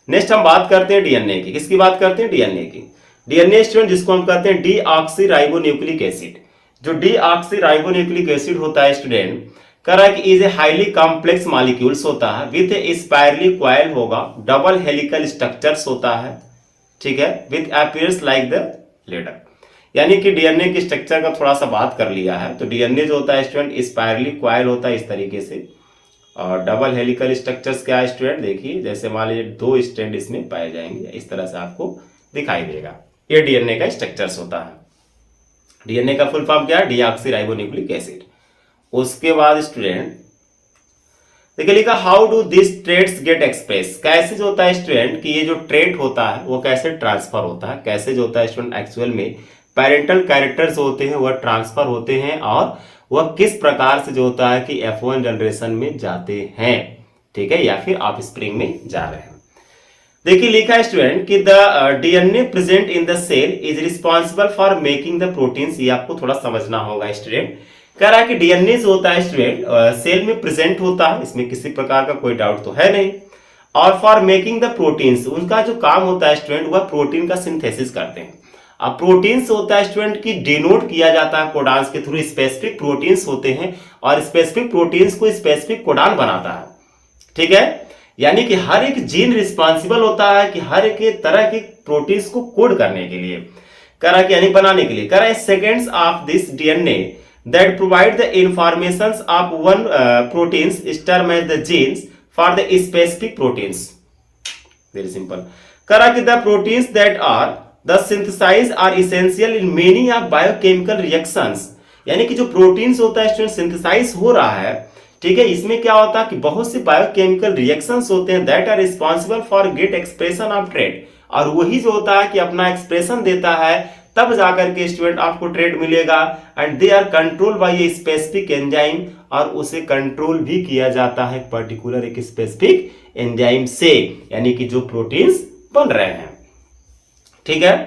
नेक्स्ट हम बात करते हैं डीएनए की। किसकी बात करते हैं, डीएनए की। डीएनए स्टूडेंट जिसको हम कहते हैं डीऑक्सीराइबोन्यूक्लिक एसिड। जो डीऑक्सीराइबोन्यूक्लिक एसिड होता है स्टूडेंट, कह रहा है कि is a highly complex molecules होता है विथ ए स्पाइरली कॉइल होगा, डबल हेलिकल स्ट्रक्चर्स होता है, ठीक है, with appears like the ladder. यानी कि डीएनए की स्ट्रक्चर का थोड़ा सा बात कर लिया है। तो डीएनए जो होता है स्टूडेंट स्पाइरली कॉइल होता है इस तरीके से, और डबल हेलिकल स्ट्रक्चर्स क्या है स्टूडेंट, देखिए जैसे मान लीजिए 2 स्ट्रैंड इसमें पाए जाएंगे, इस तरह से आपको दिखाई देगा। ये डीएनए का स्ट्रक्चर्स होता है। डीएनए का फुल फॉर्म क्या है, डीऑक्सीराइबोन्यूक्लिक एसिड। उसके बाद स्टूडेंट देखिए लिखा how do this traits get express. कैसे जो होता है स्टूडेंट कि ये जो ट्रेट होता है वो कैसे ट्रांसफर होता है, कैसे जो होता है स्टूडेंट एक्चुअल में पेरेंटल कैरेक्टर्स होते हैं वह ट्रांसफर होते हैं, और वह किस प्रकार से जो होता है कि F1 जनरेशन में जाते हैं, ठीक है, या फिर ऑफ स्प्रिंग में जा रहे हैं। देखिए लिखा है स्टूडेंट कि the DNA present in the cell is responsible for making the proteins. ये आपको थोड़ा समझना होगा स्टूडेंट। कह रहा है कि डीएनए जो होता है स्टूडेंट सेल में प्रेजेंट होता है, इसमें किसी प्रकार का कोई डाउट तो है नहीं। और फॉर मेकिंग द प्रोटीन्स, उनका जो काम होता है स्टूडेंट वह प्रोटीन का सिंथेसिस करते हैं। अब प्रोटीन्स होता है स्टूडेंट की डिनोट किया जाता है कोडान्स के थ्रू। स्पेसिफिक प्रोटीन्स होते हैं और स्पेसिफिक प्रोटीन्स को स्पेसिफिक कोडान बनाता है, ठीक है। यानी कि हर एक जीन रिस्पॉन्सिबल होता है कि हर एक तरह के प्रोटीन्स को कोड करने के लिए, कह रहा है कि यानी बनाने के लिए। कह रहा है seconds of this DNA that provide the informations of one proteins is termed as the genes for the specific proteins। Very simple। कह रहा कि the proteins that are the synthesized are essential in many of biochemical reactions। यानी कि जो proteins होता है student synthesise हो रहा है, ठीक है, इसमें क्या होता है कि बहुत से बायोकेमिकल रिएक्शंस होते हैं that are responsible for get expression of trait। और वही जो होता है कि अपना एक्सप्रेशन देता है, तब जाकर के स्टूडेंट आपको ट्रेट मिलेगा। And they are control by a specific enzyme, और उसे कंट्रोल भी किया जाता है पर्टिकुलर एक स्पेसिफिक एंजाइम से, यानी कि जो प्रोटीन्स बन रहे हैं, ठीक है।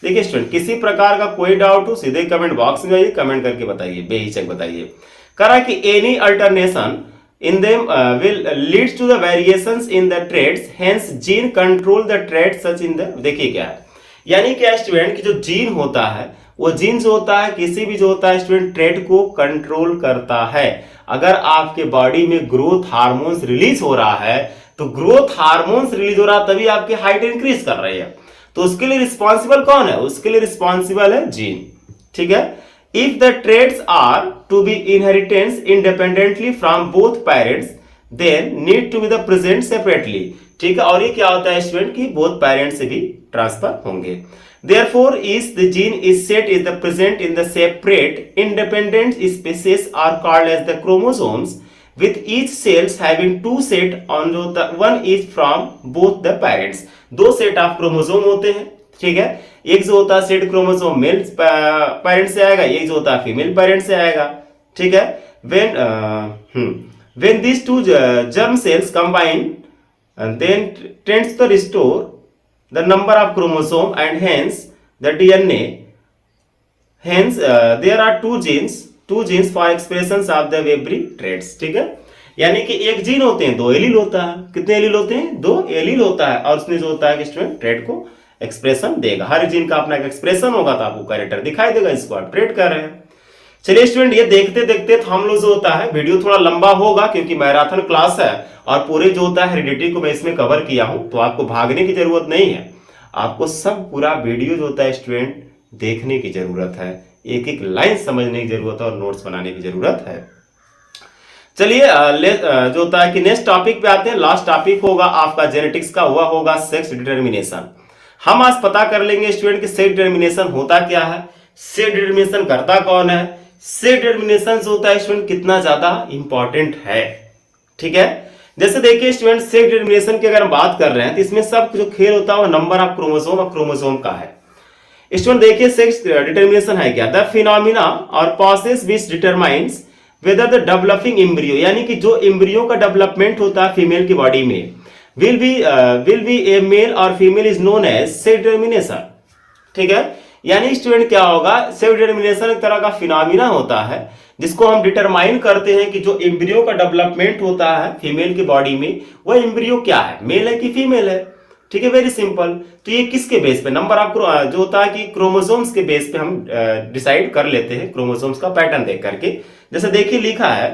देखिए स्टूडेंट किसी प्रकार का कोई डाउट हो सीधे कमेंट बॉक्स में आइए, कमेंट करके बताइए, बेहिचक बताइए। कह रहा कि any alternation in them will leads to the variations in the traits, hence gene control the traits such in the। देखिए क्या है, यानी क्या स्टूडेंट कि जो जीन होता है वो जीन जो होता है किसी भी जो होता है स्टूडेंट ट्रेट को कंट्रोल करता है। अगर आपके बॉडी में ग्रोथ हार्मोन्स रिलीज हो रहा है, तो ग्रोथ हार्मोन्स रिलीज हो रहा है तभी आपकी हाइट इंक्रीज कर रही है, तो उसके लिए रिस्पॉन्सिबल कौन है, उसके लिए रिस्पॉन्सिबल है जीन, ठीक है। If the traits are to be inherited independently from both parents, then need to be the present separately। ठीक है, और ये क्या होता है स्टूडेंट कि both parents से भी ट्रांसफर होंगे। Therefore, is the gene is set is the present in the separate independent species are called as the chromosomes, with each cells having two set on the one is from both the parents। दो set of chromosome होते हैं, ठीक है। एक जो होता है set chromosome male parent से आएगा, एक जो होता है फीमेल पेरेंट से आएगा, ठीक है। when these two germ cells combine then tends to restore the number of chromosome and hence the DNA, hence there are two genes for expressions of the every traits। ठीक है, यानी कि एक gene होते हैं, दो एलील होता है। कितने एलील होते हैं, दो एलील होता है, और उसने जो होता है कि स्टूडेंट ट्रेट को एक्सप्रेशन देगा। हर जीन का अपना एक एक्सप्रेशन होगा तो आपको कैरेक्टर दिखाई देगा, इसको आप ट्रेट कर रहे हैं। चलिए स्टूडेंट ये देखते देखते हम लोग जो होता है वीडियो थोड़ा लंबा होगा क्योंकि मैराथन क्लास है और पूरे जो होता है हेरिडिटी को मैं इसमें कवर किया हूं, तो आपको भागने की जरूरत नहीं है, आपको सब पूरा वीडियो जो होता है स्टूडेंट देखने की जरूरत है, एक एक लाइन समझने की जरूरत है और नोट्स बनाने की जरूरत है। चलिए जो होता है कि नेक्स्ट टॉपिक पे आते हैं। लास्ट टॉपिक होगा आपका जेनेटिक्स का, हुआ होगा सेक्स डिटर्मिनेशन। हम आज पता कर लेंगे स्टूडेंट कि सेक्स डिटर्मिनेशन होता क्या है, सेक्स डिटर्मिनेशन करता कौन है, सेक्स डिटर्मिनेशन होता है स्टूडेंट कितना ज्यादा इंपॉर्टेंट है। ठीक है, जैसे देखिए स्टूडेंट सेक्स डिटर्मिनेशन की अगर हम बात कर रहे हैं तो इसमें सब जो खेल होता है वो नंबर ऑफ क्रोमोसोम और क्रोमोसोम का है। स्टूडेंट देखिए सेक्स डिटर्मिनेशन है क्या, द फिनोमिना और process which determines whether the developing embryo, यानी कि जो एम्ब्रियो का डेवलपमेंट होता है फीमेल की बॉडी में विल बी ए मेल और female is known as sex determination. ठीक है, यानी स्टूडेंट क्या होगा, सेक्स डिटर्मिनेशन एक तरह का फिनोमिना होता है जिसको हम डिटरमाइन करते हैं कि जो एम्ब्रियो का डेवलपमेंट होता है फीमेल की बॉडी में वो एम्ब्रियो क्या है, मेल है कि फीमेल है। ठीक है, वेरी सिंपल। तो ये किसके बेस पे, नंबर ऑफ जो होता है कि क्रोमोसोम्स के बेस पे हम डिसाइड कर लेते हैं, क्रोमोसोम्स का पैटर्न देख करके। जैसे देखिए लिखा है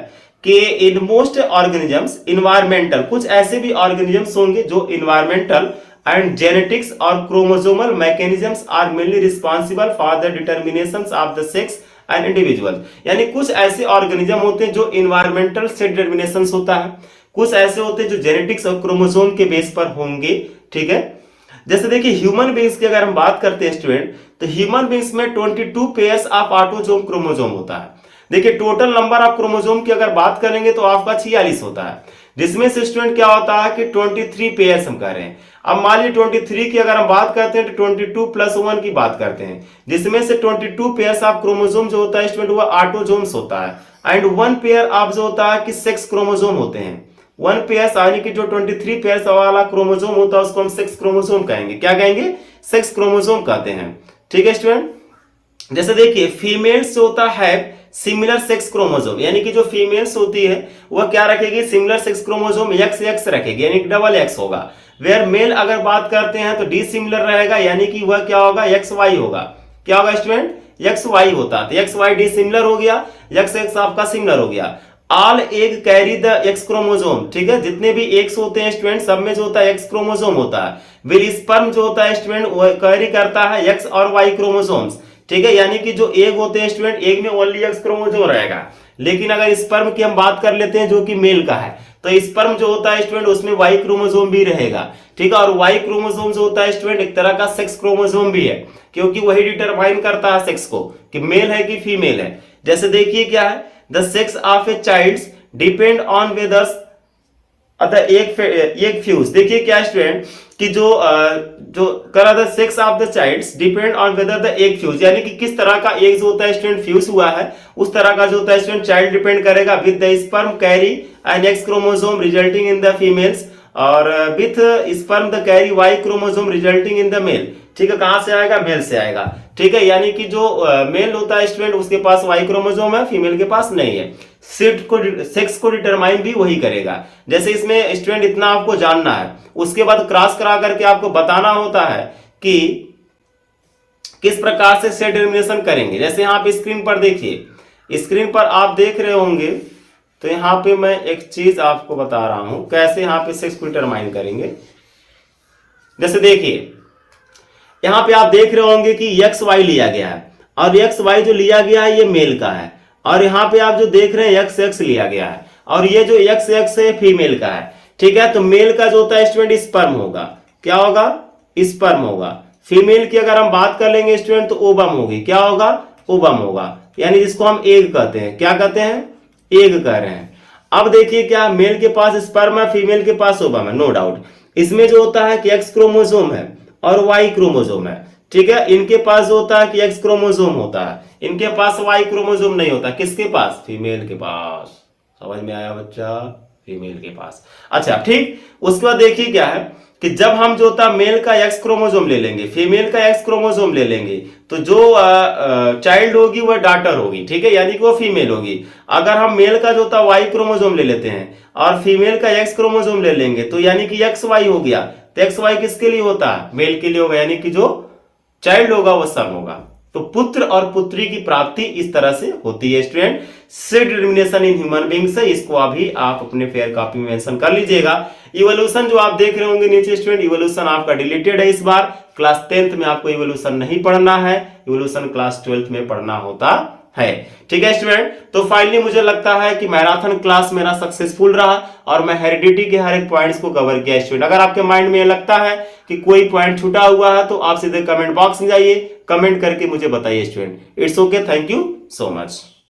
कि इन मोस्ट ऑर्गेनिजम्स इन्वायरमेंटल, कुछ ऐसे भी ऑर्गेनिजम्स होंगे जो इन्वायरमेंटल एंड जेनेटिक्स और chromosomal mechanisms are mainly responsible for the determination of the sex and individual, यानी कुछ ऐसे ऑर्गेनिज्म होते हैं जो इन्वायरमेंटल से डिटर्मिनेशन होता है, कुछ ऐसे होते हैं जो जेनेटिक्स और क्रोमोसोम के बेस पर होंगे। ठीक है, जैसे देखिए ह्यूमन बींग्स की अगर हम बात करते हैं स्टूडेंट, तो ह्यूमन बींग्स में 22 पेयर्स ऑफ ऑटोसोम क्रोमोसोम होता है। देखिए टोटल नंबर ऑफ क्रोमोसोम की अगर बात करेंगे तो आपका 46 होता है, जिसमें से स्टूडेंट क्या होता है कि 23 पेयर्स हम कर रहे हैं। अब मान लीजिए 23 की अगर हम बात करते हैं तो 22 + 1 की बात करते हैं, जिसमें से 22 पेयर्स ऑफ क्रोमोसोम जो होता है स्टूडेंट वो ऑटोसोम्स होता है एंड 1 पेयर ऑफ जो होता है कि सेक्स क्रोमोसोम होते हैं। 1 पेयर यानी कि जो 23 पेयर्स वाला क्रोमोसोम होता है उसको हम सेक्स क्रोमोसोम कहेंगे। क्या कहेंगे, सेक्स क्रोमोसोम कहते हैं। ठीक है स्टूडेंट, जैसे देखिए फीमेल्स होता है सिमिलर सेक्स क्रोमोसोम, यानी कि जो फीमेल्स होती है वह क्या रखेगी, सिमिलर सेक्स क्रोमोसोम XX रखेगी, यानी कि डबल X होगा। वेयर मेल अगर बात करते हैं तो डिसिमिलर रहेगा, यानी कि वह क्या होगा, XY होगा। क्या होगा स्टूडेंट, XY होता है, तो XY डिसिमिलर हो गया, XX आपका सिमिलर हो गया। All egg carry the X chromosome. ठीक है, जितने भी एग्स होते हैं स्टूडेंट सब में जो होता है X क्रोमोसोम होता है। विल स्पर्म जो होता है स्टूडेंट वो कैरी करता है X और Y क्रोमोसोम्स। ठीक है, यानी कि जो एग होते हैं स्टूडेंट एग में ओनली X क्रोमोसोम रहेगा, लेकिन अगर स्पर्म की हम बात कर लेते हैं जो कि मेल का है, तो स्पर्म जो होता है स्टूडेंट उसमें Y क्रोमोसोम भी रहेगा। ठीक है, और Y क्रोमोसोम जो होता है स्टूडेंट एक तरह का सेक्स क्रोमोसोम भी है, क्योंकि वही डिटरमाइन करता है सेक्स को कि मेल है कि फीमेल है। जैसे देखिए क्या है, the sex of a child depend on whether एक फ्यूज। देखिए क्या स्टूडेंट कि जो करा the sex of the child depend on whether the egg fuse, यानी कि किस तरह का एग जो होता है स्टूडेंट फ्यूज हुआ है उस तरह का जो होता है स्टूडेंट चाइल्ड डिपेंड करेगा with the sperm carry an X chromosome resulting in the females और with sperm the carry Y chromosome resulting in the male. ठीक है, कहां से आएगा, मेल से आएगा। ठीक है, यानी कि जो मेल होता है स्टूडेंट उसके पास Y क्रोमोसोम है, फीमेल के पास नहीं है। सेक्स को डिटरमाइन भी वही करेगा। जैसे इसमें स्टूडेंट इतना आपको जानना है, उसके बाद क्रॉस करा करके आपको बताना होता है कि किस प्रकार से सेक्स डिटरमिनेशन करेंगे। जैसे यहाँ पे स्क्रीन पर देखिए, स्क्रीन पर आप देख रहे होंगे, तो यहाँ पे मैं एक चीज आपको बता रहा हूं कैसे यहाँ पे सेक्स को डिटरमाइन करेंगे। जैसे देखिए यहाँ पे आप देख रहे होंगे कि XY लिया गया है और XY जो लिया गया है ये मेल का है, और यहाँ पे आप जो देख रहे हैं XX लिया गया है और ये जो XX है फीमेल का है। ठीक है, तो मेल का जो होता है स्टूडेंट स्पर्म होगा। क्या होगा, स्पर्म होगा। फीमेल की अगर हम बात कर लेंगे स्टूडेंट तो ओवम होगी। क्या होगा, ओवम होगा, यानी जिसको हम एग कहते हैं। क्या कहते हैं, एग कह रहे हैं। अब देखिए क्या, मेल के पास स्पर्म है, फीमेल के पास ओवम है, नो डाउट। इसमें जो होता है कि X क्रोमोसोम है और Y क्रोमोसोम है। ठीक है, इनके पास जो होता है कि X क्रोमोसोम होता है, इनके पास Y क्रोमोसोम नहीं होता। किसके पास, फीमेल के पास। समझ में आया बच्चा, फीमेल के पास। अच्छा ठीक, उसके बाद देखिए क्या है कि जब हम जो होता मेल का X क्रोमोसोम ले लेंगे, फीमेल का X क्रोमोसोम ले लेंगे, तो जो चाइल्ड होगी वह डॉटर होगी। ठीक है, यानी कि वो फीमेल होगी। अगर हम मेल का जो होता Y क्रोमोसोम ले लेते हैं और फीमेल का X क्रोमोसोम ले लेंगे तो यानी कि XY हो गया। तो XY किसके लिए होता है, मेल के लिए होगा, यानी कि जो चाइल्ड होगा वो सन होगा। तो पुत्र और पुत्री की प्राप्ति इस तरह से होती है student. Sex determination in human beings है, इसको अभी आप अपने फेयर कॉपी में मेंशन कर लीजिएगा। इवोल्यूशन जो आप देख रहे होंगे नीचे स्टूडेंट, इवोल्यूशन आपका डिलीटेड है इस बार। क्लास 10th में आपको इवोल्यूशन नहीं पढ़ना है, इवोल्यूशन क्लास 12th में पढ़ना होता है। ठीक है स्टूडेंट, तो फाइनली मुझे लगता है कि मैराथन क्लास मेरा सक्सेसफुल रहा और मैं हेरिडिटी के हर एक पॉइंट्स को कवर किया स्टूडेंट। अगर आपके माइंड में लगता है कि कोई पॉइंट छूटा हुआ है तो आप सीधे कमेंट बॉक्स में जाइए, कमेंट करके मुझे बताइए student. It's okay, thank you so much.